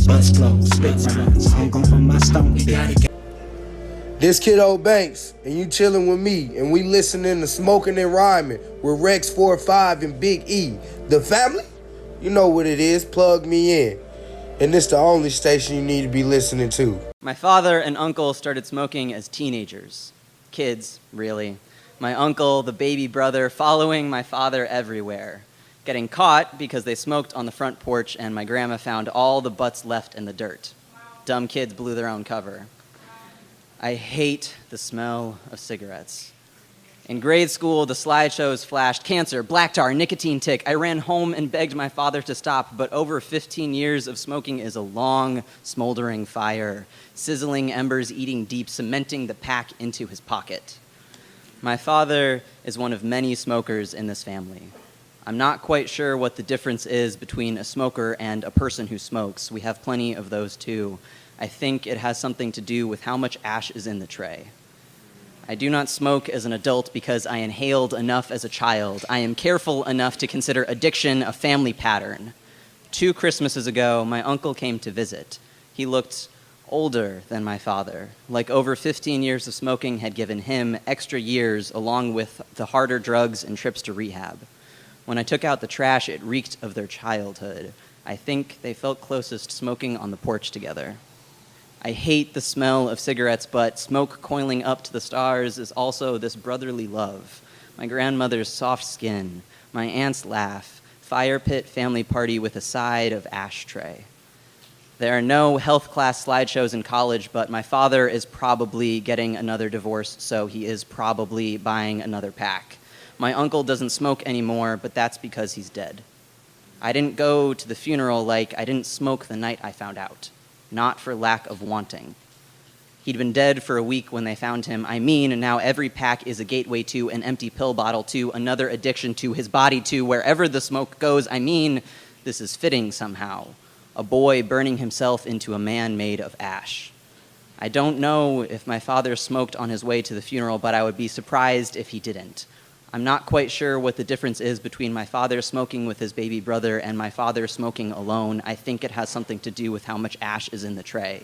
Buzz flow, spit rhymes, hung on from my stomach. This Kiddo Banks, and you chillin' with me, and we listening to Smokin' and Rhyming with Rex 45 and Big E. The family? You know what it is, plug me in. And this the only station you need to be listening to. My father and uncle started smoking as teenagers. Kids, really. My uncle, the baby brother, following my father everywhere. Getting caught because they smoked on the front porch and my grandma found all the butts left in the dirt. Dumb kids blew their own cover. I hate the smell of cigarettes. In grade school, the slideshows flashed cancer, black tar, nicotine tick. I ran home and begged my father to stop, but over 15 years of smoking is a long, smoldering fire, sizzling embers eating deep, cementing the pack into his pocket. My father is one of many smokers in this family. I'm not quite sure what the difference is between a smoker and a person who smokes. We have plenty of those too. I think it has something to do with how much ash is in the tray. I do not smoke as an adult because I inhaled enough as a child. I am careful enough to consider addiction a family pattern. 2 Christmases ago, my uncle came to visit. He looked older than my father, like over 15 years of smoking had given him extra years along with the harder drugs and trips to rehab. When I took out the trash, it reeked of their childhood. I think they felt closest smoking on the porch together. I hate the smell of cigarettes, but smoke coiling up to the stars is also this brotherly love. My grandmother's soft skin, my aunt's laugh, fire pit family party with a side of ashtray. There are no health class slideshows in college, but my father is probably getting another divorce, so he is probably buying another pack. My uncle doesn't smoke anymore, but that's because he's dead. I didn't go to the funeral like I didn't smoke the night I found out, not for lack of wanting. He'd been dead for a week when they found him. I mean, now every pack is a gateway to an empty pill bottle, to another addiction, to his body, to wherever the smoke goes. I mean, this is fitting somehow. A boy burning himself into a man made of ash. I don't know if my father smoked on his way to the funeral, but I would be surprised if he didn't. I'm not quite sure what the difference is between my father smoking with his baby brother and my father smoking alone. I think it has something to do with how much ash is in the tray.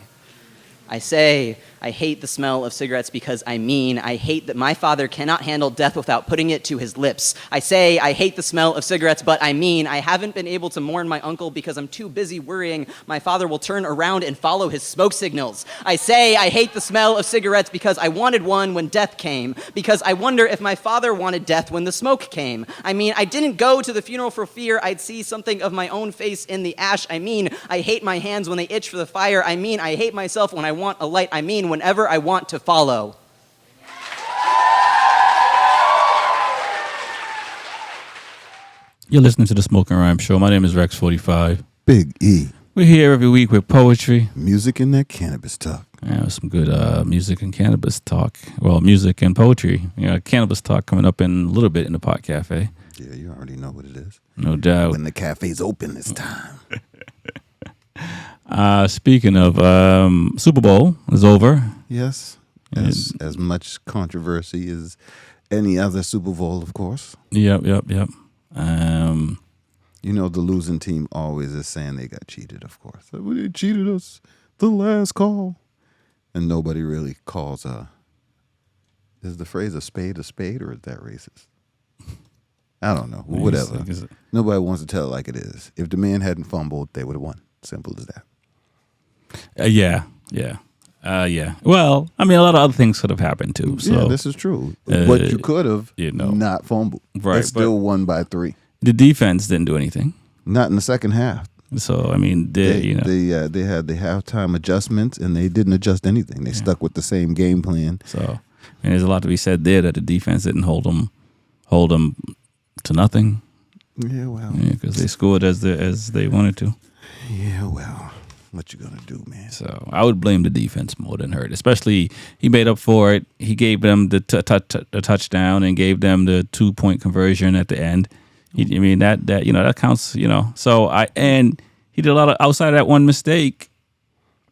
I say I hate the smell of cigarettes because I mean I hate that my father cannot handle death without putting it to his lips. I say I hate the smell of cigarettes, but I mean I haven't been able to mourn my uncle because I'm too busy worrying my father will turn around and follow his smoke signals. I say I hate the smell of cigarettes because I wanted one when death came, because I wonder if my father wanted death when the smoke came. I mean, I didn't go to the funeral for fear I'd see something of my own face in the ash. I mean, I hate my hands when they itch for the fire. I mean, I hate myself when I want a light. I mean, whenever I want to follow. You're listening to the Smokin' Rhyme Show. My name is Rex45. Big E. We're here every week with poetry. Music and that cannabis talk. Yeah, some good music and cannabis talk. Well, music and poetry. Cannabis talk coming up in a little bit in the Pot Cafe. Yeah, you already know what it is. No doubt. When the cafe's open this time. Speaking of Super Bowl is over. Yes. As much controversy as any other Super Bowl, of course. Yep. The losing team always is saying they got cheated, of course. They cheated us. The last call. And nobody really calls is the phrase a spade, or is that racist? I don't know. Whatever. Nobody wants to tell it like it is. If the man hadn't fumbled, they would have won. Simple as that. Yeah. Well, I mean, a lot of other things could have happened too. So yeah, this is true. But you could have not fumbled. Right. They still won by 3. The defense didn't do anything. Not in the second half. So, I mean, they had the halftime adjustments, and they didn't adjust anything. They stuck with the same game plan. So, and there's a lot to be said there that the defense didn't hold them to nothing. Yeah, well, because they scored as they wanted to. Yeah, well, what you gonna do, man? So I would blame the defense more than Hurt. Especially he made up for it. He gave them the touchdown and gave them the 2-point conversion at the end. That counts. So he did a lot of outside of that one mistake.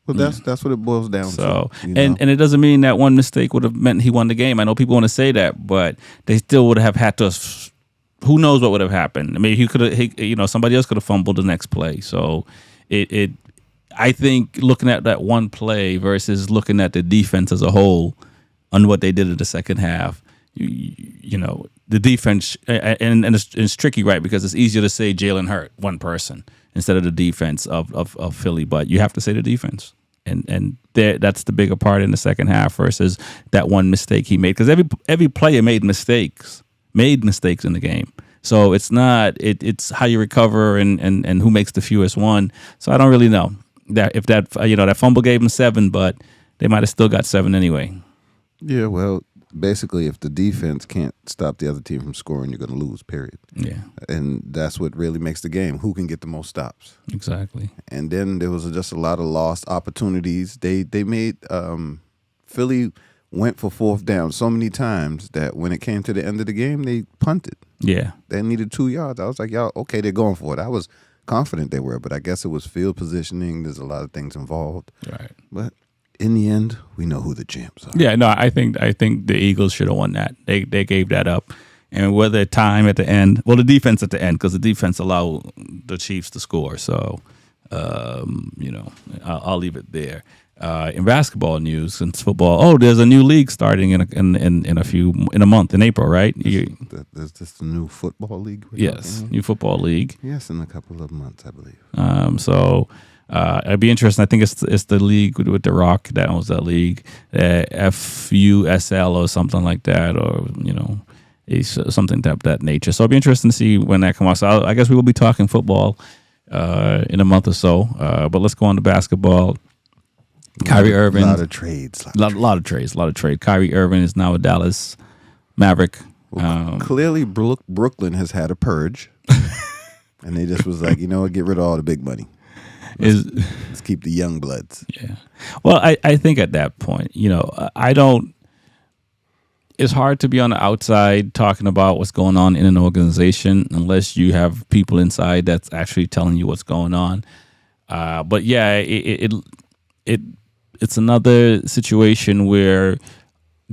Well, that's what it boils down to. So and it doesn't mean that one mistake would have meant he won the game. I know people want to say that, but they still would have had to. Who knows what would have happened? I mean, somebody else could have fumbled the next play. So I think looking at that one play versus looking at the defense as a whole on what they did in the second half, the defense, and it's tricky, right? Because it's easier to say Jalen Hurt, one person, instead of the defense of Philly. But you have to say the defense. And that's the bigger part in the second half versus that one mistake he made. Because every player made mistakes in the game. So it's not it's how you recover and who makes the fewest one. So I don't really know that if that fumble gave him 7, but they might have still got 7 anyway. Yeah, well, basically, if the defense can't stop the other team from scoring, you're going to lose. Period. Yeah, and that's what really makes the game. Who can get the most stops? Exactly. And then there was just a lot of lost opportunities. They made Philly went for 4th down so many times that when it came to the end of the game, they punted. Yeah. They needed 2 yards. I was like, y'all, okay, they're going for it. I was confident they were, but I guess it was field positioning. There's a lot of things involved. Right. But in the end, we know who the champs are. Yeah, no, I think the Eagles should have won that. They gave that up. And whether time at the end, well, the defense at the end, because the defense allowed the Chiefs to score. So, I'll leave it there. In basketball news, since football, there's a new league starting in a month in April, right? There's this new football league. Yes, new football league. Yes, in a couple of months, I believe. So it'd be interesting. I think it's the league with The Rock that owns that league, FUSL or something like that, or it's something of that nature. So it'd be interesting to see when that comes out. So I guess we will be talking football in a month or so. But let's go on to basketball. Kyrie Irving. A lot of trades. A lot of trade. Kyrie Irving is now a Dallas Maverick. Well, clearly, Brooklyn has had a purge And they just was like, you know what, get rid of all the big money. Let's keep the young bloods. Yeah. Well, I think at that point, I don't. It's hard to be on the outside talking about what's going on in an organization unless you have people inside that's actually telling you what's going on. But yeah, it's another situation where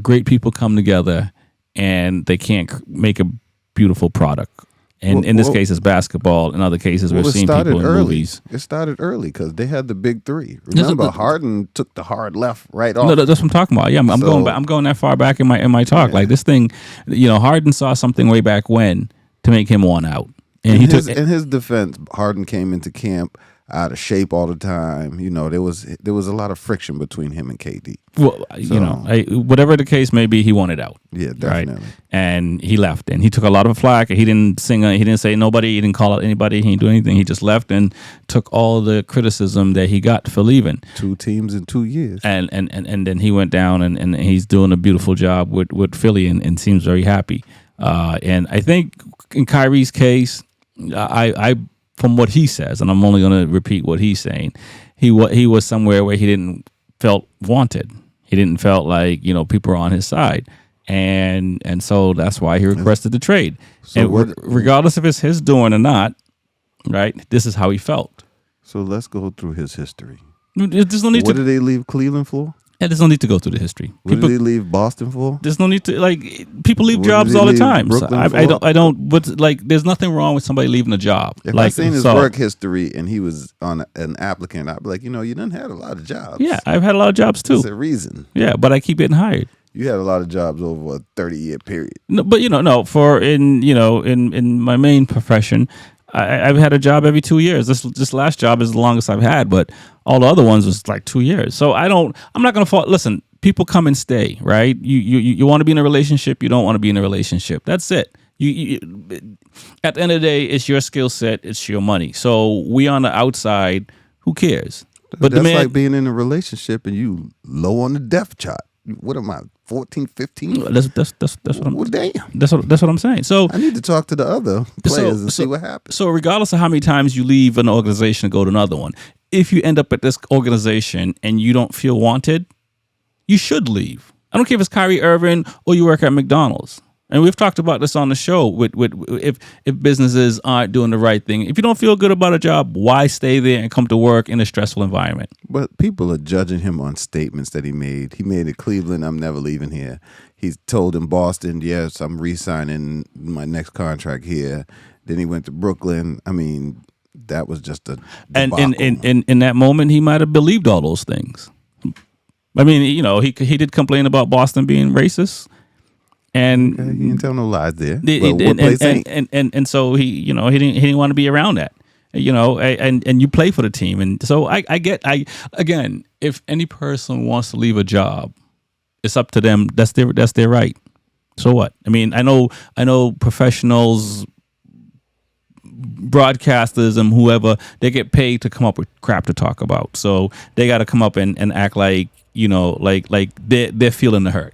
great people come together and they can't make a beautiful product. And in this case, it's basketball. In other cases, we're seeing people in movies. It started early because they had the big three. Remember, Harden took the hard left right off. No, that's what I'm talking about. Yeah, I'm going back. I'm going that far back in my talk. Yeah. Like this thing, Harden saw something way back when to make him want out. And in his defense, Harden came into camp out of shape all the time. There was a lot of friction between him and KD. Well, whatever the case may be, he wanted out. Yeah, definitely. Right? And he left, and he took a lot of flack. He didn't sing. He didn't say nobody. He didn't call out anybody. He didn't do anything. He just left and took all the criticism that he got for leaving. 2 teams in 2 years. And then he went down, and he's doing a beautiful job with Philly, and seems very happy. And I think in Kyrie's case, I from what he says, and I'm only going to repeat what he's saying, he was somewhere where he didn't felt wanted. He didn't felt like people were on his side, and so that's why he requested the trade. So and regardless if it's his doing or not, right? This is how he felt. So let's go through his history. There's no need what did they leave Cleveland for? Yeah, there's no need to go through the history. What did they leave Boston for? There's no need to people leave jobs all the time. So I don't. But there's nothing wrong with somebody leaving a job. If I seen his work history and he was on an applicant, I'd be like, you done had a lot of jobs. Yeah, I've had a lot of jobs too. There's a reason. Yeah, but I keep getting hired. You had a lot of jobs over a 30-year period. No, but in my main profession, I've had a job every 2 years. This last job is the longest I've had, but all the other ones was like 2 years. So I'm not going to fall. Listen, people come and stay, right? You want to be in a relationship. You don't want to be in a relationship. That's it. You at the end of the day, it's your skill set. It's your money. So we on the outside, who cares? But that's like being in a relationship and you low on the depth chart. What am I, 14, 15? That's what I'm. Well, damn. That's what I'm saying. So I need to talk to the other players and see what happens. So regardless of how many times you leave an organization to go to another one, if you end up at this organization and you don't feel wanted, you should leave. I don't care if it's Kyrie Irving or you work at McDonald's. And we've talked about this on the show with if businesses aren't doing the right thing. If you don't feel good about a job, why stay there and come to work in a stressful environment? But people are judging him on statements that he made. He made at Cleveland, I'm never leaving here. He's told in Boston, yes, I'm re-signing my next contract here. Then he went to Brooklyn. I mean, that was just a debacle. And in that moment, he might have believed all those things. I mean, he did complain about Boston being racist. And he didn't tell no lies there. And so he didn't want to be around that, and you play for the team. And so again, if any person wants to leave a job, it's up to them. That's their right. So what? I mean, I know professionals, broadcasters and whoever, they get paid to come up with crap to talk about. So they got to come up and act like, like they're feeling the hurt.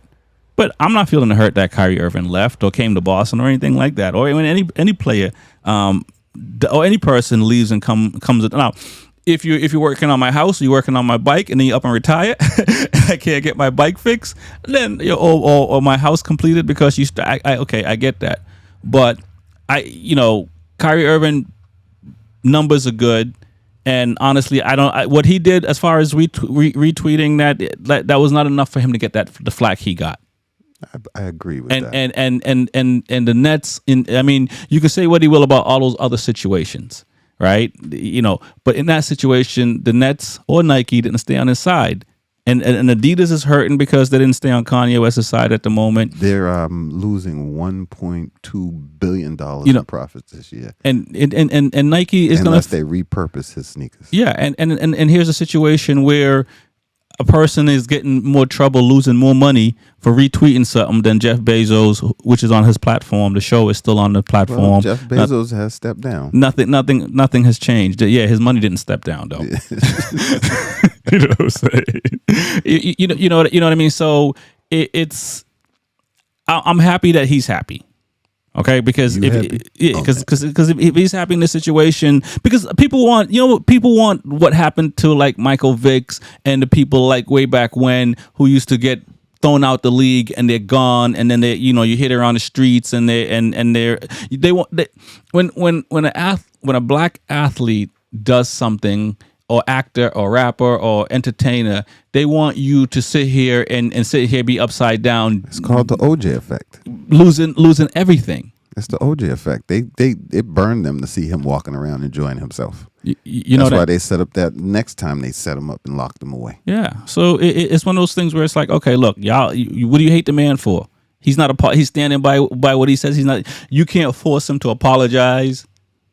But I'm not feeling the hurt that Kyrie Irving left or came to Boston or anything like that. Or when any player or any person leaves and comes now. If you're working on my house, or you're working on my bike, and then you up and retire, I can't get my bike fixed. Then or my house completed because you. I get that, but Kyrie Irving numbers are good. And honestly, what he did as far as retweeting that was not enough for him to get the flack he got. I agree with that. And the Nets, you can say what he will about all those other situations, right? But in that situation, the Nets or Nike didn't stay on his side. And Adidas is hurting because they didn't stay on Kanye West's side at the moment. They're losing $1.2 billion in profits this year. And Nike is unless they repurpose his sneakers. Yeah, and here's a situation where a person is getting more trouble, losing more money for retweeting something than Jeff Bezos, which is on his platform. The show is still on the platform. Well, Jeff Bezos has stepped down. Nothing has changed. Yeah, his money didn't step down though. You know what I'm saying? You know what I mean? So it's I'm happy that he's happy. Okay, because You happy? if he's happy in this situation, because people want what happened to like Michael Vicks and the people like way back when who used to get thrown out the league and they're gone, and then you hit her on the streets and when a black athlete does something, or actor or rapper or entertainer, they want you to sit here and sit here be upside down. It's called the OJ effect. Losing everything. It's the OJ effect. It burned them to see him walking around enjoying himself. You know That's that? why they set up that next time they set him up and locked him away. Yeah. So it's one of those things where it's like, okay, look, y'all, what do you hate the man for? He's not he's standing by what he says. He's not. You can't force him to apologize.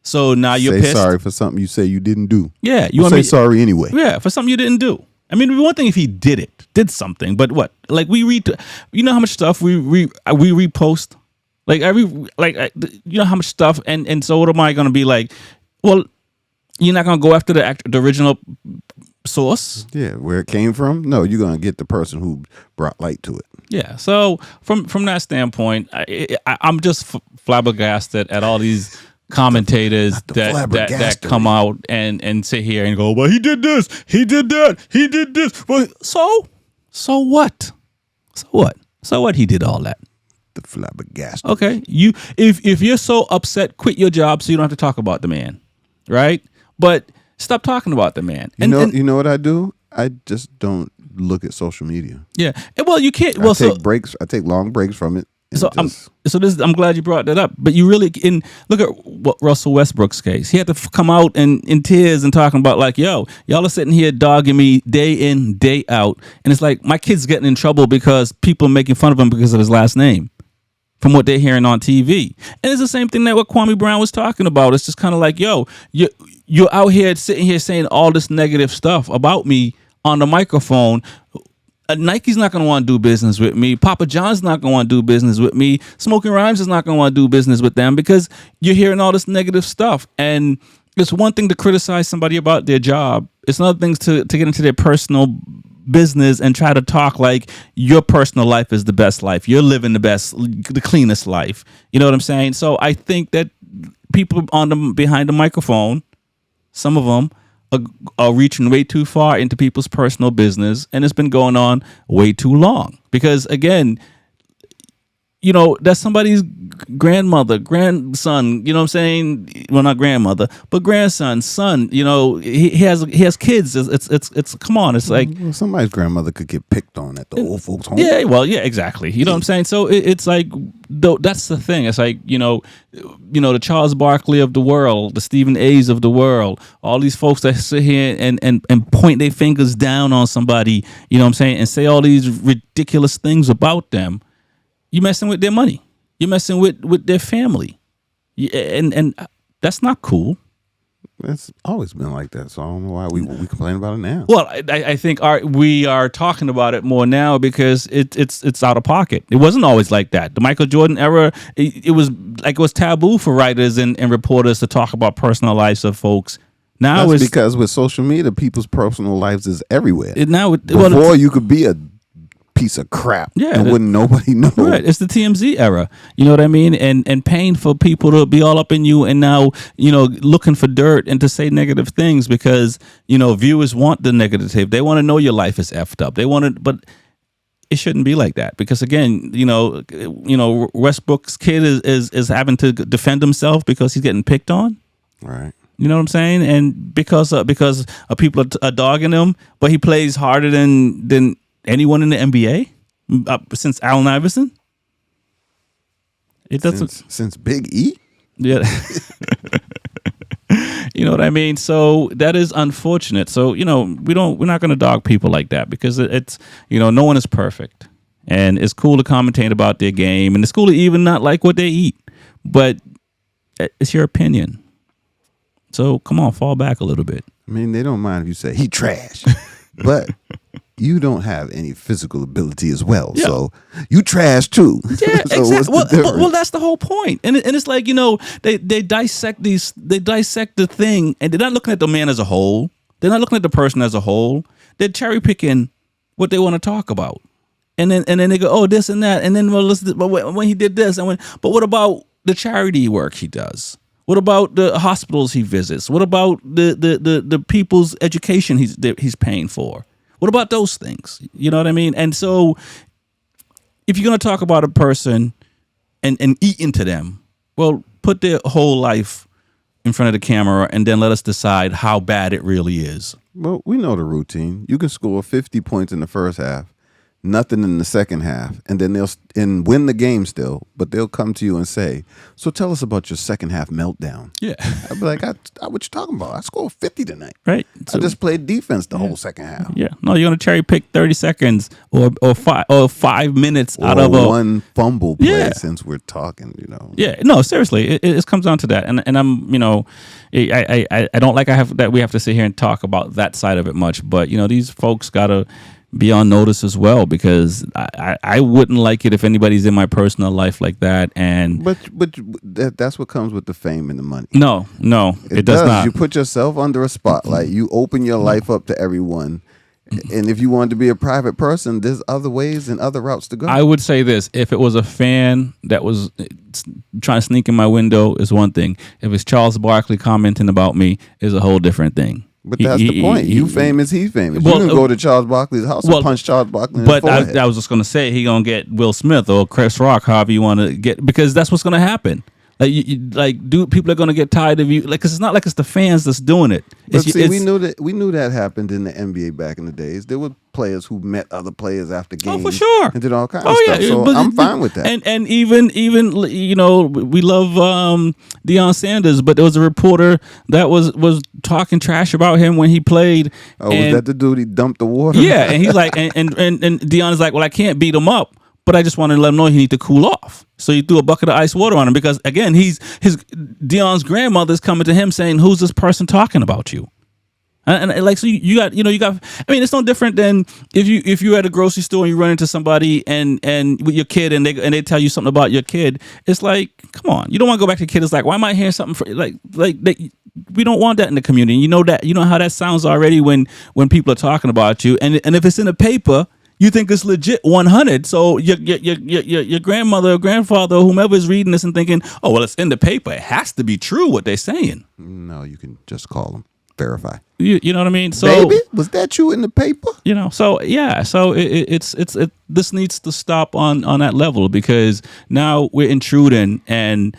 So now you're say pissed. sorry for something you say you didn't do. Yeah, you say sorry anyway. Yeah, for something you didn't do. I mean, it'd be one thing if he did something, but what? Like we read, you know how much stuff we repost. Like you know how much stuff, and so what am I going to be like? Well, you're not going to go after the original source. Yeah, where it came from. No, you're going to get the person who brought light to it. Yeah. So from that standpoint, I'm just flabbergasted at all these commentators that come out and sit here and go, well, he did this, he did that, he did this. Well, so what? So what? He did all that. The flabbergasted. Okay, if you're so upset, quit your job so you don't have to talk about the man, right? But stop talking about the man. You know what I do? I just don't look at social media. Yeah. Well, you can't. Well, I take breaks. I take long breaks from it. I'm glad you brought that up. But you really look at what Russell Westbrook's case. He had to come out in tears and talking about like, yo, y'all are sitting here dogging me day in, day out, and it's like my kid's getting in trouble because people are making fun of him because of his last name, from what they're hearing on TV. And it's the same thing that what Kwame Brown was talking about. It's just kind of like, yo, you're out here sitting here saying all this negative stuff about me on the microphone. Nike's not going to want to do business with me. Papa John's not going to want to do business with me. Smokin Rhymes is not going to want to do business with them because you're hearing all this negative stuff. And it's one thing to criticize somebody about their job. It's another thing to get into their personal business and try to talk like your personal life is the best life. You're living the cleanest life. You know what I'm saying? So I think that people behind the microphone, some of them are reaching way too far into people's personal business, and it's been going on way too long. Because again, you know, that's somebody's grandmother, grandson, you know what I'm saying? Well, not grandmother, but grandson, son, you know, he has kids. It's come on. It's like, well, somebody's grandmother could get picked on at the old folks home. Yeah, well, yeah, exactly. You know what I'm saying? So it's like, that's the thing. It's like, you know, the Charles Barkley of the world, the Stephen A's of the world, all these folks that sit here and point their fingers down on somebody, you know what I'm saying, and say all these ridiculous things about them. You're messing with their money. You're messing with their family. And that's not cool. It's always been like that, so I don't know why we complain about it now. Well, I think we are talking about it more now because it's out of pocket. It wasn't always like that. The Michael Jordan era, it was taboo for writers and reporters to talk about personal lives of folks. Now That's because with social media, people's personal lives is everywhere. Before you could be a piece of crap, yeah, and wouldn't nobody know. Right, it's the TMZ era. You know what I mean? And paying for people to be all up in you, and now looking for dirt and to say negative things because viewers want the negative. They want to know your life is effed up. They want it, but it shouldn't be like that because again, Westbrook's kid is having to defend himself because he's getting picked on. Right. You know what I'm saying? And because people are dogging him, but he plays harder than anyone in the NBA since Allen Iverson. It doesn't since Big E. Yeah, you know what I mean. So that is unfortunate. So we're not going to dog people like that because it's no one is perfect, and it's cool to commentate about their game, and it's cool to even not like what they eat, but it's your opinion. So come on, fall back a little bit. I mean, they don't mind if you say he trash, but you don't have any physical ability as well, so you trash too. Yeah, so exactly. Well, that's the whole point. And it's like they dissect the thing, and they're not looking at the man as a whole. They're not looking at the person as a whole. They're cherry picking what they want to talk about, and then they go, oh, this and that, and then but when he did this, but what about the charity work he does? What about the hospitals he visits? What about the people's education he's paying for? What about those things? You know what I mean? And so if you're going to talk about a person and eat into them, well, put their whole life in front of the camera and then let us decide how bad it really is. Well, we know the routine. You can score 50 points in the first half, nothing in the second half, and then they'll win the game still, but they'll come to you and say, so tell us about your second half meltdown. Yeah. I'd be like, what you talking about? I scored 50 tonight. Right. I just played defense the whole second half. Yeah. No, you're going to cherry pick 30 seconds or 5 minutes out of one fumble play since we're talking, Yeah. No, seriously, it comes down to that. And I'm, I don't like we have to sit here and talk about that side of it much, but, these folks got to be on notice as well, because I wouldn't like it if anybody's in my personal life like that. And but that's what comes with the fame and the money. No, it does not. You put yourself under a spotlight. You open your life up to everyone. And if you wanted to be a private person, there's other ways and other routes to go. I would say this: if it was a fan that was trying to sneak in my window, is one thing. If it's Charles Barkley commenting about me, is a whole different thing. But that's the point. You famous, he famous. Well, you can go to Charles Barkley's house and punch Charles Barkley in the forehead. I was just going to say he going to get Will Smith or Chris Rock, however you want to get, because that's what's going to happen. People are going to get tired of you. Because it's not like it's the fans that's doing it. But we knew that happened in the NBA back in the days. There were players who met other players after games. Oh, for sure. And did all kinds of stuff. So I'm fine with that. And even we love Deion Sanders, but there was a reporter that was talking trash about him when he played. Oh, was that the dude he dumped the water? Yeah, and he's like, and Deion's like, well, I can't beat him up, but I just wanted to let him know he need to cool off. So you threw a bucket of ice water on him because, again, Deion's grandmother's coming to him saying, "Who's this person talking about you?" And so you got. I mean, it's no different than if you're at a grocery store and you run into somebody and with your kid and they tell you something about your kid. It's like, come on, you don't want to go back to the kid. It's like, why am I hearing something we don't want that in the community. You know how that sounds already when people are talking about you, and if it's in the paper, you think it's legit 100. So your grandmother or grandfather or whomever is reading this and thinking, oh, well, it's in the paper. It has to be true what they're saying. No, you can just call them, verify. You know what I mean? So, baby, was that you in the paper? So yeah. So it's this needs to stop on that level, because now we're intruding, and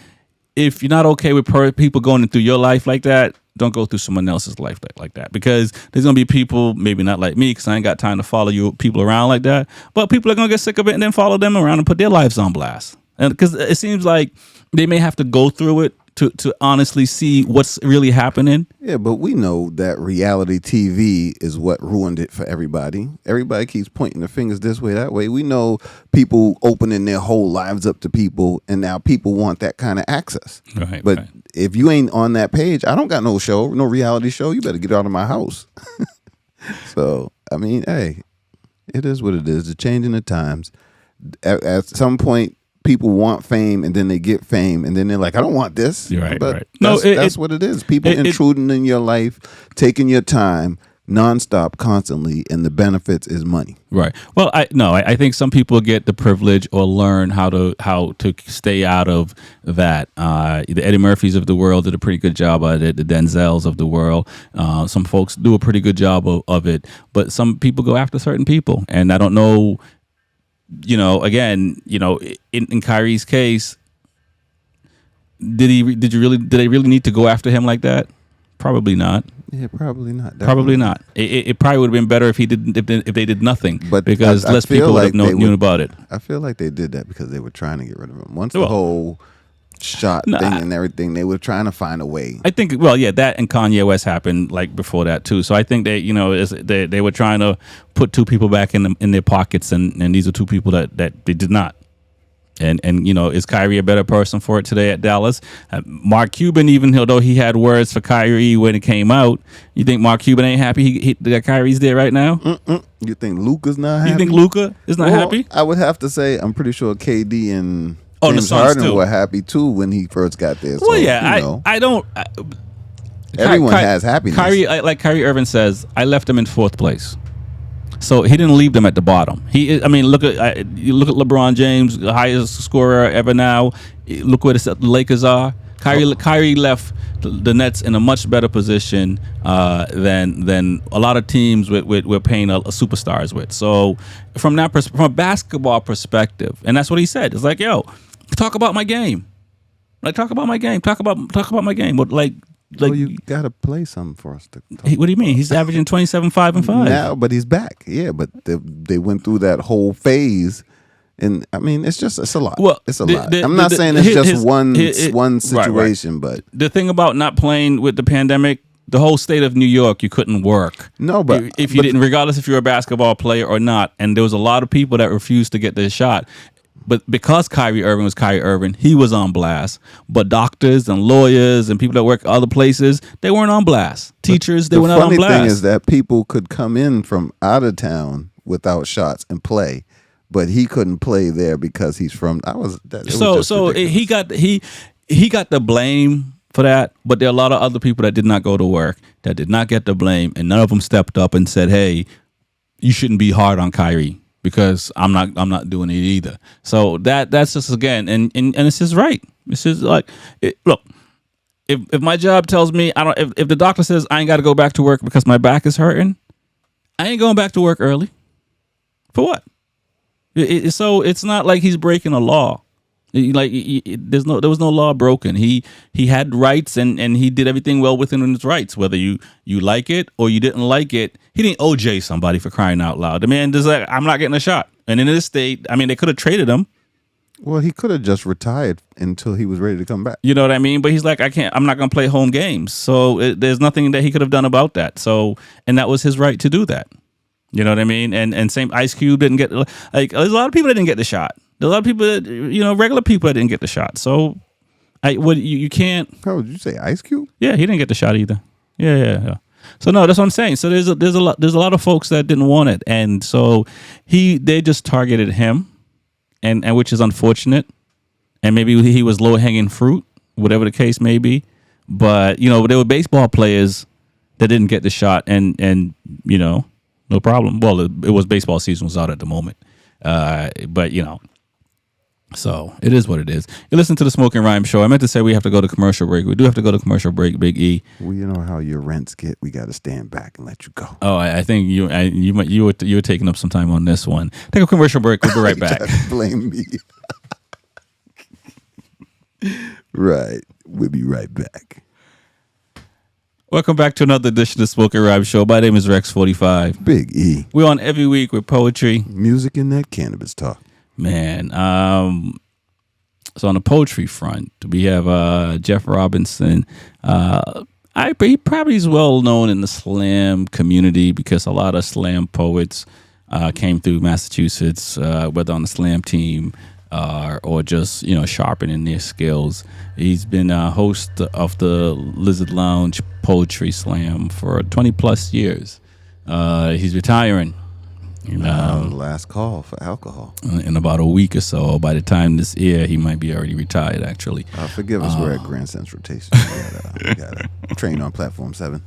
if you're not okay with people going through your life like that, don't go through someone else's life like that, because there's going to be people, maybe not like me, because I ain't got time to follow people around like that, but people are going to get sick of it and then follow them around and put their lives on blast. And because it seems like they may have to go through it to honestly see what's really happening. Yeah, but we know that reality TV is what ruined it for everybody. Everybody keeps pointing their fingers this way, that way. We know people opening their whole lives up to people, and now people want that kind of access. Right. But if you ain't on that page, I don't got no reality show. You better get out of my house. So, I mean, hey, it is what it is. The changing of times. At some point, people want fame, and then they get fame, and then they're like, I don't want this. Right, but right. That's what it is. People intruding in your life, taking your time, nonstop, constantly, and the benefits is money. Right. Well, I think some people get the privilege or learn how to stay out of that. The Eddie Murphys of the world did a pretty good job at it. The Denzels of the world, some folks do a pretty good job of it, but some people go after certain people, and I don't know. Again, in Kyrie's case, did they really need to go after him like that? Probably not. Yeah, probably not. Definitely. Probably not. It probably would have been better if he didn't. If they did nothing, but because less people would have known about it. I feel like they did that because they were trying to get rid of him. Once the whole shot thing and everything, they were trying to find a way. I think, that and Kanye West happened like before that too. So I think they were trying to put two people back in their pockets, and these are two people that they did not. And is Kyrie a better person for it today at Dallas? Mark Cuban, even though he had words for Kyrie when it came out, you think Mark Cuban ain't happy that Kyrie's there right now? You think Luka's not happy? You think Luka is not happy? I would have to say I'm pretty sure KD and James Harden were happy too when he first got there. Well, I don't. Everyone has happiness. Kyrie Irving says, I left him in fourth place. So he didn't leave them at the bottom. I mean, you look at LeBron James, the highest scorer ever now. Look where the Lakers are. Kyrie left the Nets in a much better position than a lot of teams we're paying a superstars with. So from a basketball perspective, and that's what he said. It's like, yo, talk about my game. Like, talk about my game. Talk about my game. But like you gotta play something for us to. What do you mean? He's averaging 27, 5, and 5 now, but he's back. Yeah, but they went through that whole phase. And I mean, it's a lot. Well, it's a lot. I'm not saying it's just one situation, right. But the thing about not playing with the pandemic, the whole state of New York, you couldn't work. No, but if you didn't, regardless if you're a basketball player or not, and there was a lot of people that refused to get their shot. But because Kyrie Irving was Kyrie Irving, he was on blast. But doctors and lawyers and people that work other places, they weren't on blast. Teachers, they were not on blast. The funny thing is that people could come in from out of town without shots and play. But he couldn't play there because he's from. He got the blame for that. But there are a lot of other people that did not go to work that did not get the blame, and none of them stepped up and said, "Hey, you shouldn't be hard on Kyrie because I'm not doing it either." So that's just again, and it's just right. It's just like, look, if my job tells me if the doctor says I ain't got to go back to work because my back is hurting, I ain't going back to work early. For what? So it's not like he's breaking a law. There was no law broken. He had rights and he did everything well within his rights. Whether you like it or you didn't like it, he didn't OJ somebody for crying out loud. The man just like, I'm not getting a shot. And in this state, I mean, they could have traded him. Well, he could have just retired until he was ready to come back. You know what I mean? But he's like, I'm not going to play home games. So there's nothing that he could have done about that. So, and that was his right to do that. You know what I mean? And same Ice Cube didn't get, like, there's a lot of people that didn't get the shot. There's a lot of people that, regular people that didn't get the shot. So you can't. How would you say Ice Cube? Yeah, he didn't get the shot either. Yeah. So no, that's what I'm saying. So there's a lot of folks that didn't want it. And so they just targeted him and which is unfortunate. And maybe he was low hanging fruit, whatever the case may be. But, there were baseball players that didn't get the shot and no problem. Well, it was baseball season was out at the moment. But, so it is what it is. You listen to the Smokin' Rhyme Show. I meant to say we have to go to commercial break. We do have to go to commercial break, Big E. Well, you know how your rents get. We got to stand back and let you go. Oh, I think you were taking up some time on this one. Take a commercial break. We'll be right back. Blame me. Right. We'll be right back. Welcome back to another edition of the Smokin' Rhyme Show. My name is Rex45. Big E. We're on every week with poetry, music, and that cannabis talk. Man, so on the poetry front, we have Jeff Robinson. He probably is well known in the slam community because a lot of slam poets came through Massachusetts, whether on the slam team or just sharpening their skills. He's been a host of the Lizard Lounge Poetry Slam for 20 plus years. He's retiring. Last call for alcohol. In about a week or so. By the time this air, he might be already retired, actually. Forgive us, we're at Grand Central Rotation. We got to train on Platform 7.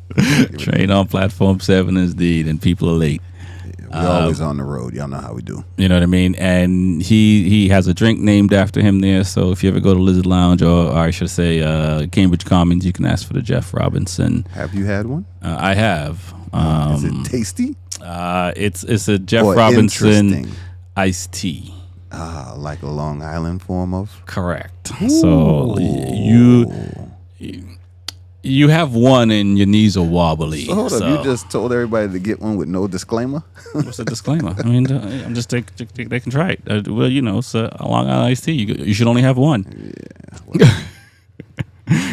Train on Platform 7 indeed, and people are late. We're always on the road. Y'all know how we do. You know what I mean? And he has a drink named after him there. So if you ever go to Lizard Lounge, or I should say Cambridge Commons, you can ask for the Jeff Robinson. Have you had one? I have. Is it tasty? It's a Jeff Robinson iced tea. Like a Long Island form of? Correct. Ooh. So you have one and your knees are wobbly. So hold up, you just told everybody to get one with no disclaimer? What's the disclaimer? I mean, I'm just they can try it. It's a Long Island iced tea. You should only have one. Yeah.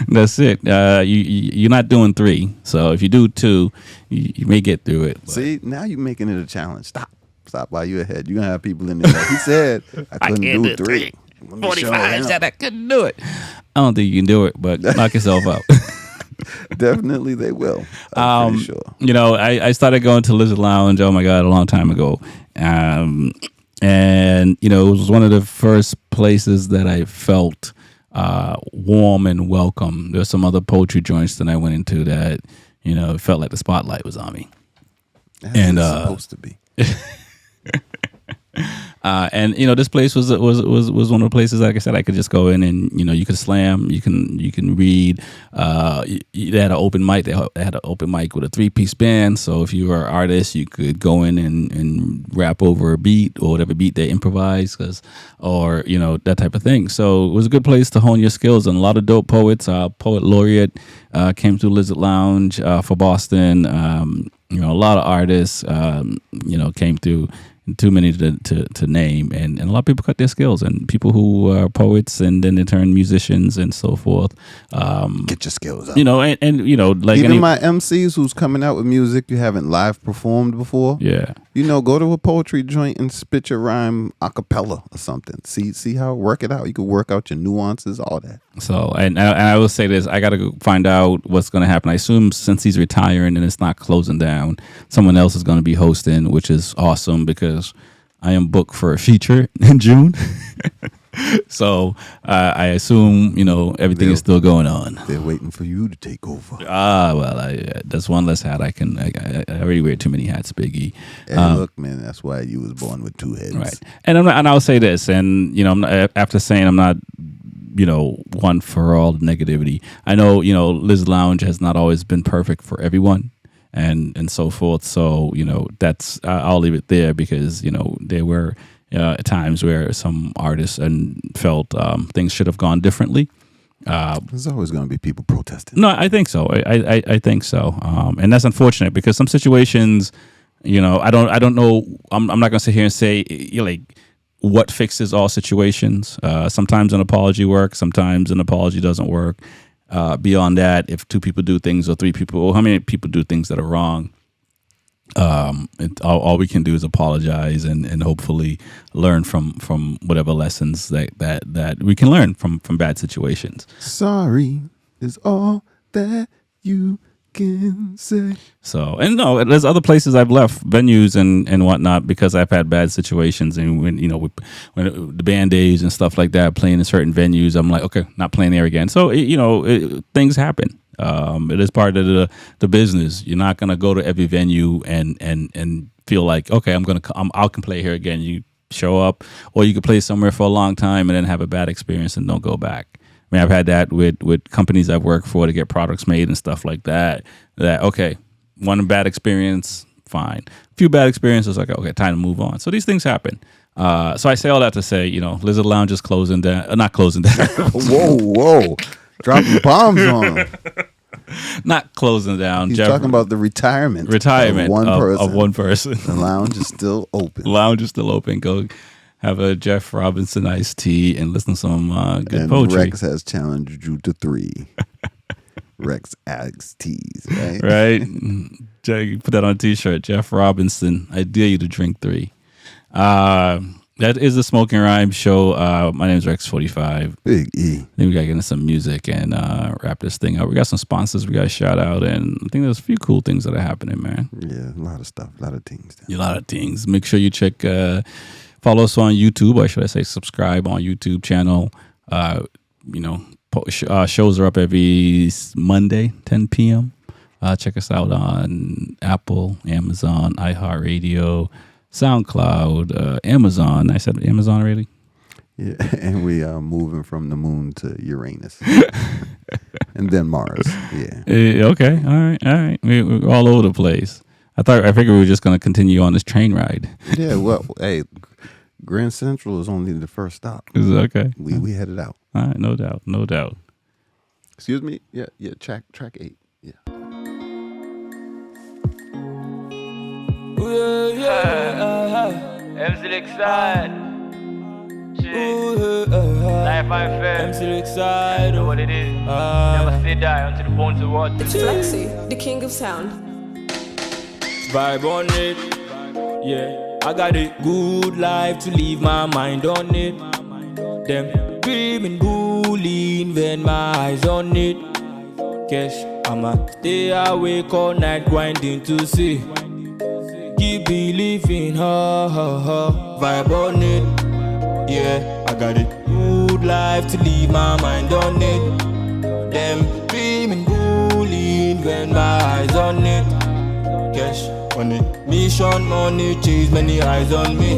That's it. You're not doing 3. So if you do 2, you may get through it. But. See, now you're making it a challenge. Stop while you're ahead. You're going to have people in there. Like he said, I couldn't do 3. 45 said I couldn't do it. I don't think you can do it, but knock yourself out. Definitely they will. I'm pretty sure. I started going to Lizard Lounge, oh my God, a long time ago. And, it was one of the first places that I felt warm and welcome. There's some other poetry joints that I went into that, it felt like the spotlight was on me. As it's supposed to be. And this place was one of the places, like I said, I could just go in and you could slam, you can read. They had an open mic. They had an open mic with a 3-piece band. So if you were an artist, you could go in and rap over a beat or whatever beat they improvise, or that type of thing. So it was a good place to hone your skills. And a lot of dope poets. Poet laureate came through Lizard Lounge for Boston. A lot of artists came through. Too many to name, and a lot of people cut their skills, and people who are poets and then they turn musicians and so forth. Get your skills up. And like even my MCs who's coming out with music you haven't live performed before. Yeah. Go to a poetry joint and spit your rhyme a cappella or something. See how work it out. You can work out your nuances, all that. So, and I will say this, I got to go find out what's going to happen. I assume since he's retiring and it's not closing down, someone else is going to be hosting, which is awesome because I am booked for a feature in June. So I assume, everything is still going on. They're waiting for you to take over. Well, that's one less hat. I already wear too many hats, Biggie. Hey, look, man, that's why you was born with two heads. Right. And I'll say this, and after saying I'm not, one for all the negativity. I know, Liz Lounge has not always been perfect for everyone and so forth. So, that's, I'll leave it there because, there were times where some artists felt things should have gone differently. There's always going to be people protesting. No, I think so. I think so. And that's unfortunate because some situations, I don't know. I'm not going to sit here and say what fixes all situations. Sometimes an apology works. Sometimes an apology doesn't work. Beyond that, if 2 people do things or 3 people, or how many people do things that are wrong, all we can do is apologize and hopefully learn from whatever lessons that we can learn from bad situations. Sorry is all that you can say. So, and no, there's other places I've left, venues and whatnot, because I've had bad situations. And when when the band days and stuff like that, playing in certain venues, I'm like, okay, not playing there again. So things happen. It is part of the business. You're not gonna go to every venue and feel like, okay, I can play here again. You show up, or you could play somewhere for a long time and then have a bad experience and don't go back. I mean, I've had that with companies I've worked for to get products made and stuff like that. Okay, one bad experience, fine. A few bad experiences, like, okay, time to move on. So these things happen. So I say all that to say, Lizard Lounge is closing down. Not closing down. Whoa. Dropping bombs on them. Not closing down. He's talking about the retirement of one person. The lounge is still open. Lounge is still open. Go have a Jeff Robinson iced tea and listen to some good poetry. Rex has challenged you to 3. Rex iced teas, right? Right. Jay, put that on a t-shirt. Jeff Robinson, I dare you to drink 3. That is the Smokin Rhymes show. My name is Rex45. Big E. I think we got to get into some music and wrap this thing up. We got some sponsors we got to shout out, and I think there's a few cool things that are happening, man. Yeah, a lot of stuff, a lot of things. A lot of things. Make sure you check, follow us on YouTube, or should I say subscribe on YouTube channel. Shows are up every Monday, 10 p.m. Check us out on Apple, Amazon, iHeartRadio, SoundCloud, Amazon. I said Amazon already? Yeah, and we are moving from the moon to Uranus. And then Mars. Yeah. Okay. All right. We're all over the place. I figured we were just going to continue on this train ride. Yeah, well, hey, Grand Central is only the first stop. Is it okay? We headed out. All right, no doubt. Excuse me? Yeah, track 8. Yeah. MC Lakeside. Life I'm fair. MC Lakeside. Know what it is. Never say die until the bones are rot. It's Flexi, the king of sound. Vibe on it. Yeah, I got a good life to leave my mind on it. Them dreaming bullying when my eyes on it. Cash, I'ma stay awake all night grinding to see. Keep believing, vibe on it. Yeah, I got a good life to leave my mind on it. Them dreaming bullying when my eyes on it. Cash, on it. Mission, money, chase, many eyes on me.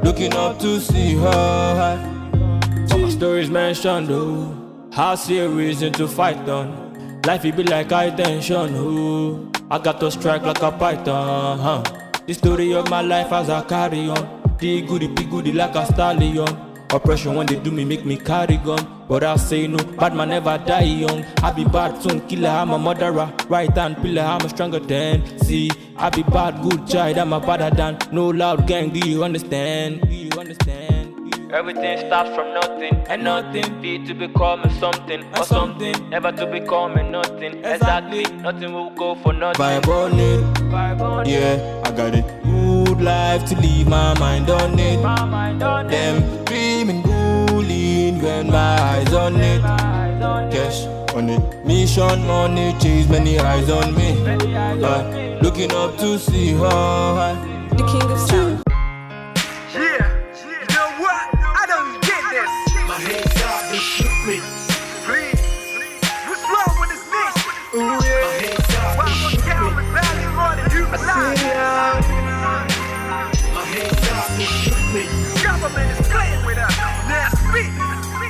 Looking up to see her. So my stories mentioned, oh. I see a reason to fight on. Life it be like high tension, oh. I got to strike like a python, The story of my life as I carry on. Be goody like a stallion. Oppression when they do me make me carry gun. But I say no, bad man never die young. I be bad son killer, I'm a murderer. Right hand pillar, I'm a stronger than. See, I be bad good child, I'm a better than. No loud gang, do you understand? Everything starts from nothing, and nothing be to become something, or something, never to become nothing. Exactly, nothing will go for nothing. Vibe on it, yeah, I got it. Good life to leave my mind on it. Them dreaming bullying when my eyes on it. Cash on it, mission money, chase many eyes on me. Looking up to see her. The king of sound. My hands up and shoot me. Please. What's wrong with this nation? Ooh, yeah. My hands up and shoot me. I see ya. My hands up and shoot me. Government is playing with us. Now speak.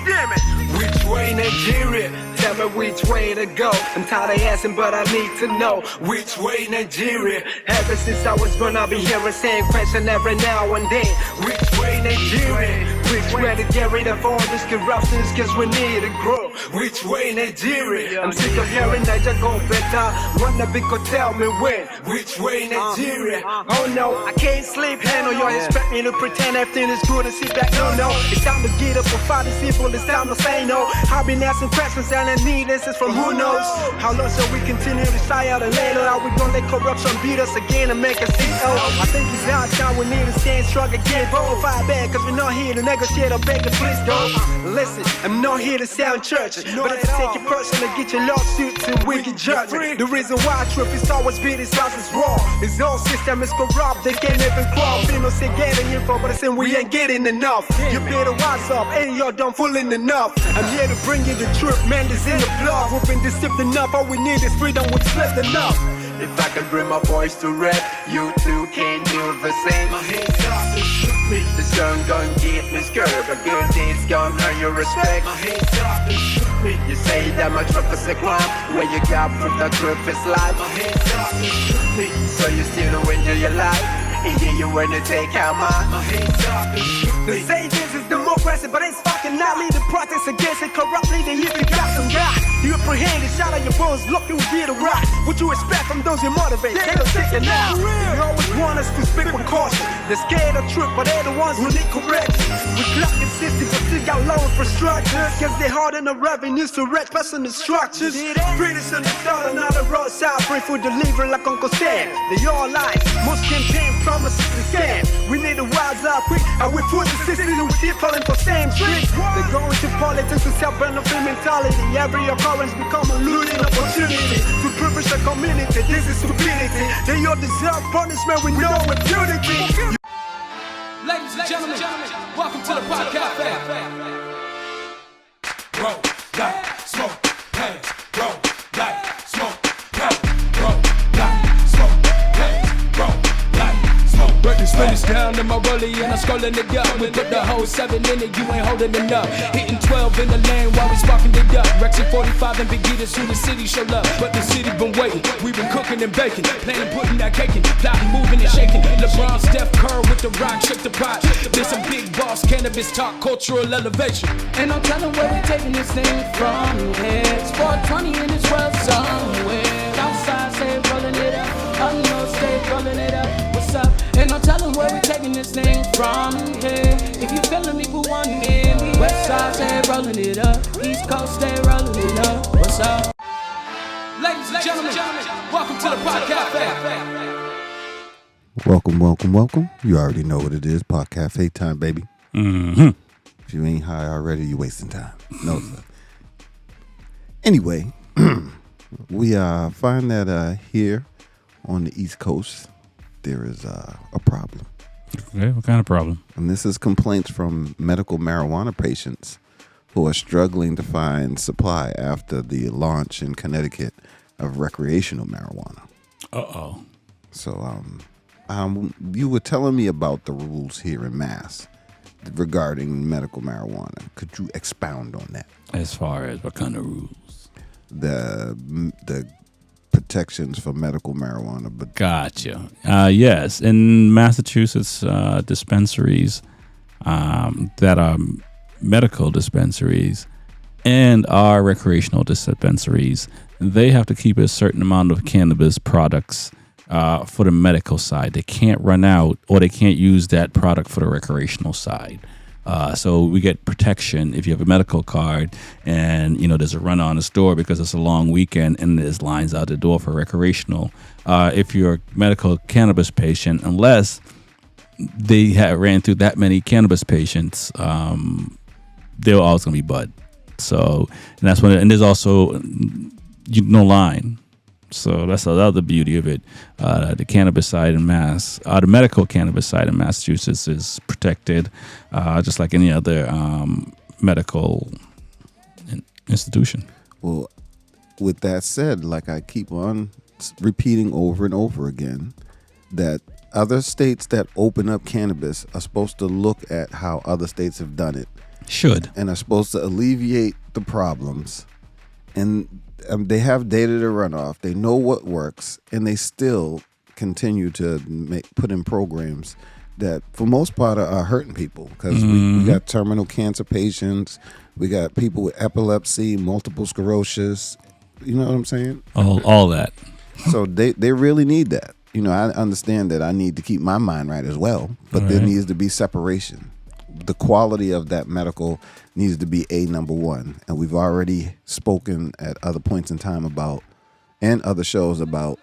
Damn it. Which way, Nigeria? Tell me which way to go. I'm tired of asking, but I need to know which way, Nigeria. Ever since I was born, I've been hearing the same question every now and then. Which way, Nigeria? Which way to get rid of all this corruption? Cause we need to grow. Which way, Nigeria? I'm sick of hearing Niger go better. Wanna be could tell me when. Which way, Nigeria? Oh no, I can't sleep. Handle y'all expect me to pretend everything is good and sit back. No, it's time to get up and fight this evil. It's time to say no. I've been asking questions and I need answers from who knows. How long shall we continue to shy out and later? Are we gonna let corruption beat us again and make us see? Oh, I think it's our time we need to stand strong again. Vote fight back, cause we're not here to negotiate or beg a please don't. Listen, I'm not here to sound churchy, but if you take it personal, get your lawsuits and wicked judgment. The reason why truth is always beat his house is wrong. His whole system is corrupt, they can't even crawl. Females say getting info, but I say we ain't getting enough. You better wise up, ain't y'all done fooling enough. I'm here to bring you the truth, man, this in the blood. We've been deceived enough, all we need is freedom, we've slept enough. If I can bring my voice to rap, you too can do the same. My hands up and shoot me. The sun gon' get me scared, but good deeds gon' earn your respect. My hands up and shoot me. You say that my truck is a crime, when you got proof the truth is life. My hands up and shoot me. So you still don't enjoy your life, and yeah, you wanna take out mine. My hands up and shoot me. They say this is democracy, but it's fucking not leading protest against it. Corrupt leading, if you got some guy, you apprehend and shout out your bones, look, you get it right. What you expect from those you motivate? They don't take it now. You always want us to speak with caution. They're scared of truth, but they're the ones who need correction. We clock and system, but still got low infrastructure. Cause they hard in the revenues to wreck personal structures. Greatest in the thought, another roadside, free food delivery like Uncle Sam. They all lies, most campaign promises to scam. We need to wise up quick, and we put the system who still calling for same tricks. They go into politics with self-benefit mentality. Every occurrence become a looting opportunity to privilege the community. This is stupidity. They all deserve punishment with no impunity. Ladies and gentlemen, welcome to the podcast. Roll, light, smoke, hands, roll, light, smoke, hands, roll, light, smoke, hands, roll, light, smoke. Break the Spanish down to my rollie and I'm scrolling it up. We put the whole 7 in it, you ain't holding it up. Hitting 12 in the lane while we sparking it up. Rexy 45 and Big E, soon the city show up. But the city been waiting, we been cooking and baking. Planning, putting that cake in, plotting, moving and shaking. LeBron, Steph Curry with the rock, shake the pot. There's some big boss cannabis talk, cultural elevation. Ain't no telling where we taking this thing from here. It's 420 in this world somewhere. Outside, stay rolling it up. I know, stay rolling it up. What's up? Ain't no telling where we taking this thing from here. If you feeling me, put one in me. West side, stay rolling it up. East coast, stay rolling it up. What's up? Ladies and gentlemen, welcome to the podcast. Welcome. You already know what it is. Pod Cafe time, baby. Mm-hmm. If you ain't high already, you wasting time. No, sir. Anyway, we find that here on the East Coast, there is a problem. Okay, what kind of problem? And this is complaints from medical marijuana patients who are struggling to find supply after the launch in Connecticut of recreational marijuana. Uh-oh. So, you were telling me about the rules here in Mass regarding medical marijuana. Could you expound on that? As far as what kind of rules? The protections for medical marijuana. But gotcha. Yes, in Massachusetts, dispensaries that are medical dispensaries and are recreational dispensaries, they have to keep a certain amount of cannabis products for the medical side. They can't run out, or they can't use that product for the recreational side. So we get protection if you have a medical card and, there's a run on the store because it's a long weekend and there's lines out the door for recreational. If you're a medical cannabis patient, unless they ran through that many cannabis patients, they're always going to be bud. So, and that's when, and there's also no line. So that's the other beauty of it. The cannabis side in the medical cannabis side in Massachusetts is protected, just like any other medical institution. Well, with that said, like I keep on repeating over and over again, that other states that open up cannabis are supposed to look at how other states have done it. Should. And are supposed to alleviate the problems. And they have data to run off. They know what works, and they still continue to put in programs that, for most part, are hurting people. Because we got terminal cancer patients, we got people with epilepsy, multiple sclerosis. You know what I'm saying? All that. So they really need that. I understand that I need to keep my mind right as well, but there needs to be separation. The quality of that medical needs to be number one. And we've already spoken at other points in time about, and other shows about,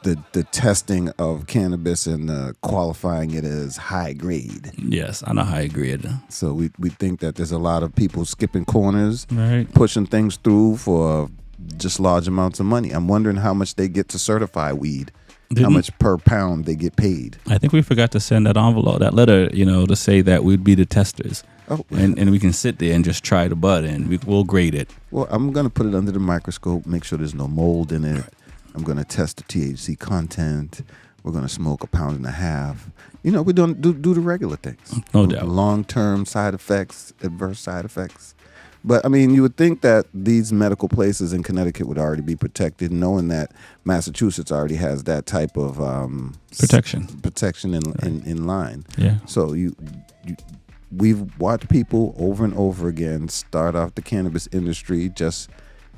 the testing of cannabis and qualifying it as high grade. Yes, on a high grade. So we think that there's a lot of people skipping corners, right, pushing things through for just large amounts of money. I'm wondering how much they get to certify weed. How much per pound they get paid. I think we forgot to send that envelope, that letter, to say that we'd be the testers. Oh. And we can sit there and just try the bud, and we'll grade it. Well, I'm going to put it under the microscope, make sure there's no mold in it. Right. I'm going to test the THC content. We're going to smoke 1.5 pounds. We don't do the regular things. No doubt. Long-term side effects, adverse side effects. But, you would think that these medical places in Connecticut would already be protected, knowing that Massachusetts already has that type of protection in line. Yeah. So we've watched people over and over again start off the cannabis industry just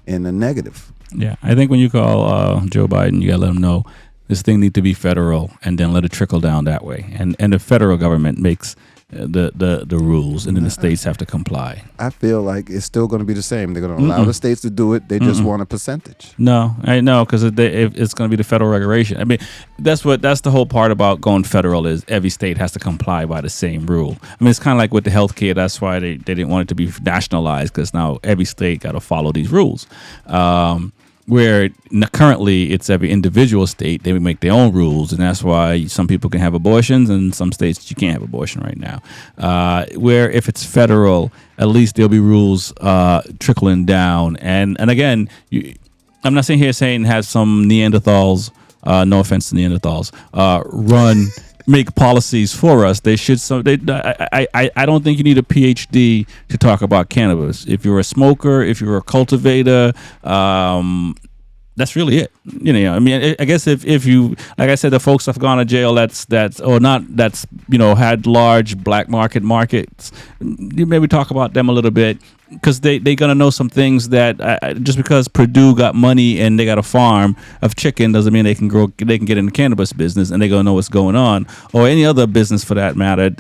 in a negative. Yeah. I think when you call Joe Biden, you got to let him know this thing needs to be federal, and then let it trickle down that way. And the federal government makes the rules, and then the states have to comply. I feel like it's still going to be the same. They're going to allow the states to do it. They just want a percentage. No, I know, because it's going to be the federal regulation. That's the whole part about going federal, is every state has to comply by the same rule. It's kind of like with the healthcare. That's why they didn't want it to be nationalized, because now every state got to follow these rules. Where currently it's every individual state, they would make their own rules, and that's why some people can have abortions, and some states you can't have abortion right now. Where if it's federal, at least there'll be rules trickling down. And again, I'm not sitting here saying have some Neanderthals, no offense to Neanderthals, make policies for us. They should. I don't think you need a PhD to talk about cannabis. If you're a smoker, if you're a cultivator, that's really it. I guess if you, like I said, the folks have gone to jail that's had large black markets. You maybe talk about them a little bit, because they're gonna know some things that just because Purdue got money and they got a farm of chicken doesn't mean they can get in the cannabis business, and they're gonna know what's going on, or any other business for that matter.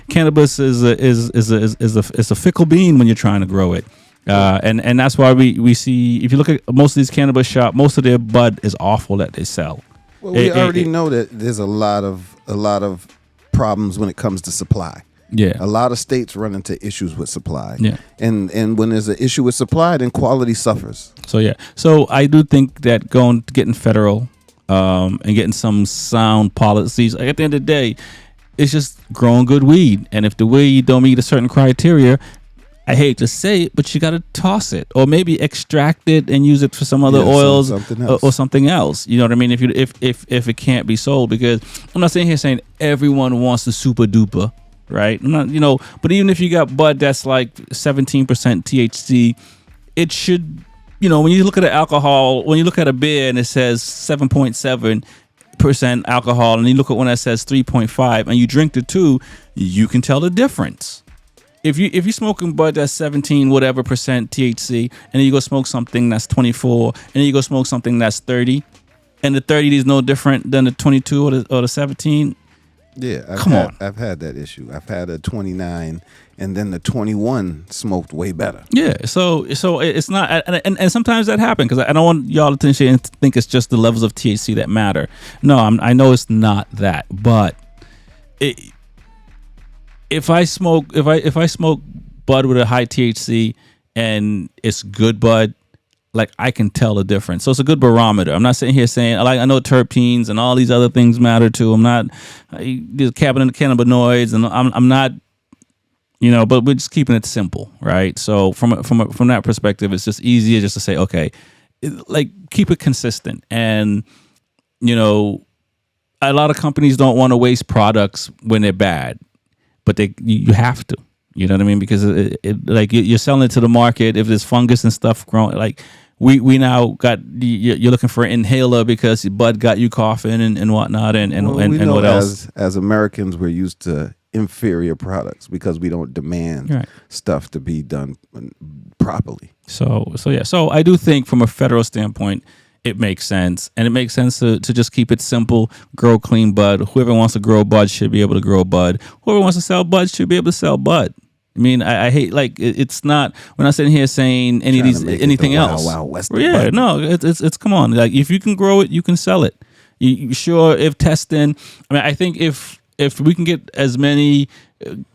Cannabis is a fickle bean when you're trying to grow it. And that's why we see, if you look at most of these cannabis shops, most of their bud is awful that they sell. Well, we already know that there's a lot of problems when it comes to supply. Yeah, a lot of states run into issues with supply. Yeah, and when there's an issue with supply, then quality suffers. So I do think that getting federal and getting some sound policies. At the end of the day, it's just growing good weed, and if the weed don't meet a certain criteria, I hate to say it, but you got to toss it, or maybe extract it and use it for some other oils or something else. You know what I mean? If it can't be sold, because I'm not sitting here saying everyone wants the super duper, right? I'm not, but even if you got bud that's like 17% THC, it should, when you look at when you look at a beer and it says 7.7% alcohol, and you look at one that says 3.5, and you drink the two, you can tell the difference. If you're smoking bud that's 17 whatever percent THC, and then you go smoke something that's 24, and then you go smoke something that's 30, and the 30 is no different than the 22 or the 17. Yeah, I've had that issue. I've had a 29, and then the 21 smoked way better. Yeah, so it's not, and sometimes that happens, because I don't want y'all to think it's just the levels of THC that matter. No, I know it's not that, but if I smoke bud with a high THC and it's good bud, like, I can tell the difference. So it's a good barometer. I'm not sitting here saying, I know terpenes and all these other things matter too. I'm not these cannabinoids, and I'm not, but we're just keeping it simple, right? So from that perspective, it's just easier just to say, okay, keep it consistent. And a lot of companies don't want to waste products when they're bad, but you have to. You know what I mean? Because you're selling it to the market. If there's fungus and stuff growing, like we now got, you're looking for an inhaler because bud got you coughing and whatnot, and what else? As Americans, we're used to inferior products because we don't demand stuff to be done properly. So I do think from a federal standpoint, it makes sense, and it makes sense to just keep it simple. Grow clean bud. Whoever wants to grow bud should be able to grow bud. Whoever wants to sell bud should be able to sell bud. I mean, I hate, it's not, we're not sitting here saying anything else. Wild West. Yeah, bud. No, it's come on. Like, if you can grow it, you can sell it. You sure, if testing, I think if we can get as many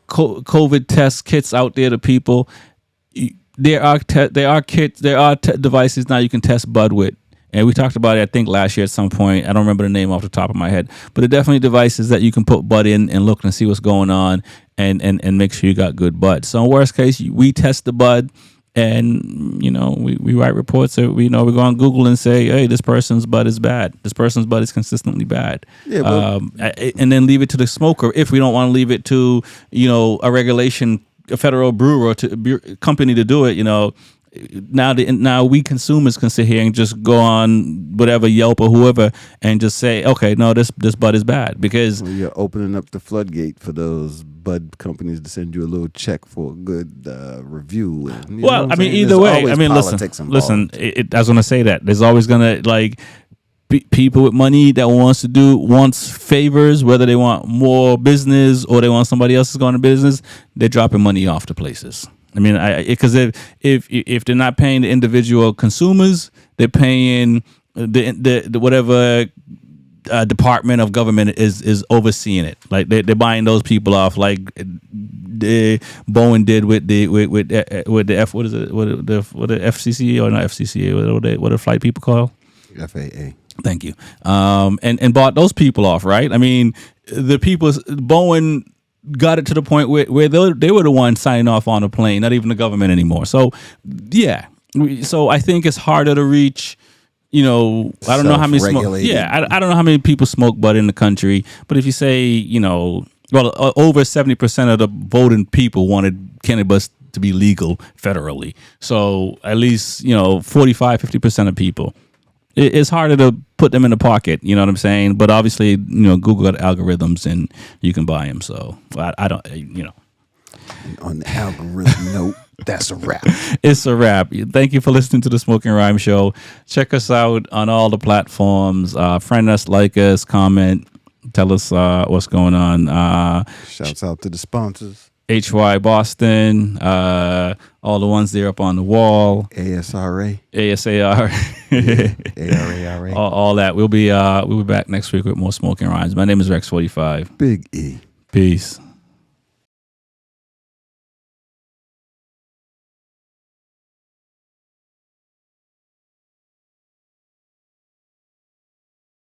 COVID test kits out there to people, there are devices now you can test bud with. And we talked about it, I think, last year at some point. I don't remember the name off the top of my head. But there are definitely devices that you can put bud in and look and see what's going on, and make sure you got good bud. So in worst case, we test the bud, and, we write reports. So we go on Google and say, hey, this person's bud is bad. This person's bud is consistently bad. Yeah, and then leave it to the smoker if we don't want to leave it to, a regulation, a federal brewer, company to do it, Now we consumers can sit here and just go on whatever Yelp or whoever and just say, okay, no, this bud is bad, because you're opening up the floodgate for those bud companies to send you a little check for a good review. And, either way, listen. I was gonna say that there's always gonna people with money that wants favors, whether they want more business or they want somebody else to go into business. They're dropping money off to places. Because if they're not paying the individual consumers, they're paying the whatever department of government is overseeing it. Like, they're buying those people off, like Bowen did with the FCC, or not FCCA, what the flight people call? FAA. Thank you. And bought those people off, right? The people, Bowen got it to the point where they were the ones signing off on the plane, not even the government anymore. So, yeah. So I think it's harder to reach, I don't know how many I don't know how many people smoke bud in the country, but if you say, over 70% of the voting people wanted cannabis to be legal federally. So at least, 45-50% of people. It's harder to put them in the pocket, you know what I'm saying? But obviously, Google got algorithms and you can buy them. So I don't, On the algorithm note, that's a wrap. It's a wrap. Thank you for listening to the Smokin Rhyme Show. Check us out on all the platforms. Friend us, like us, comment, tell us what's going on. Shouts out to the sponsors. HY Boston, all the ones there up on the wall. ASRA. ASAR. ARARA. All that. We'll be back next week with more Smokin Rhymes. My name is Rex45. Big E. Peace.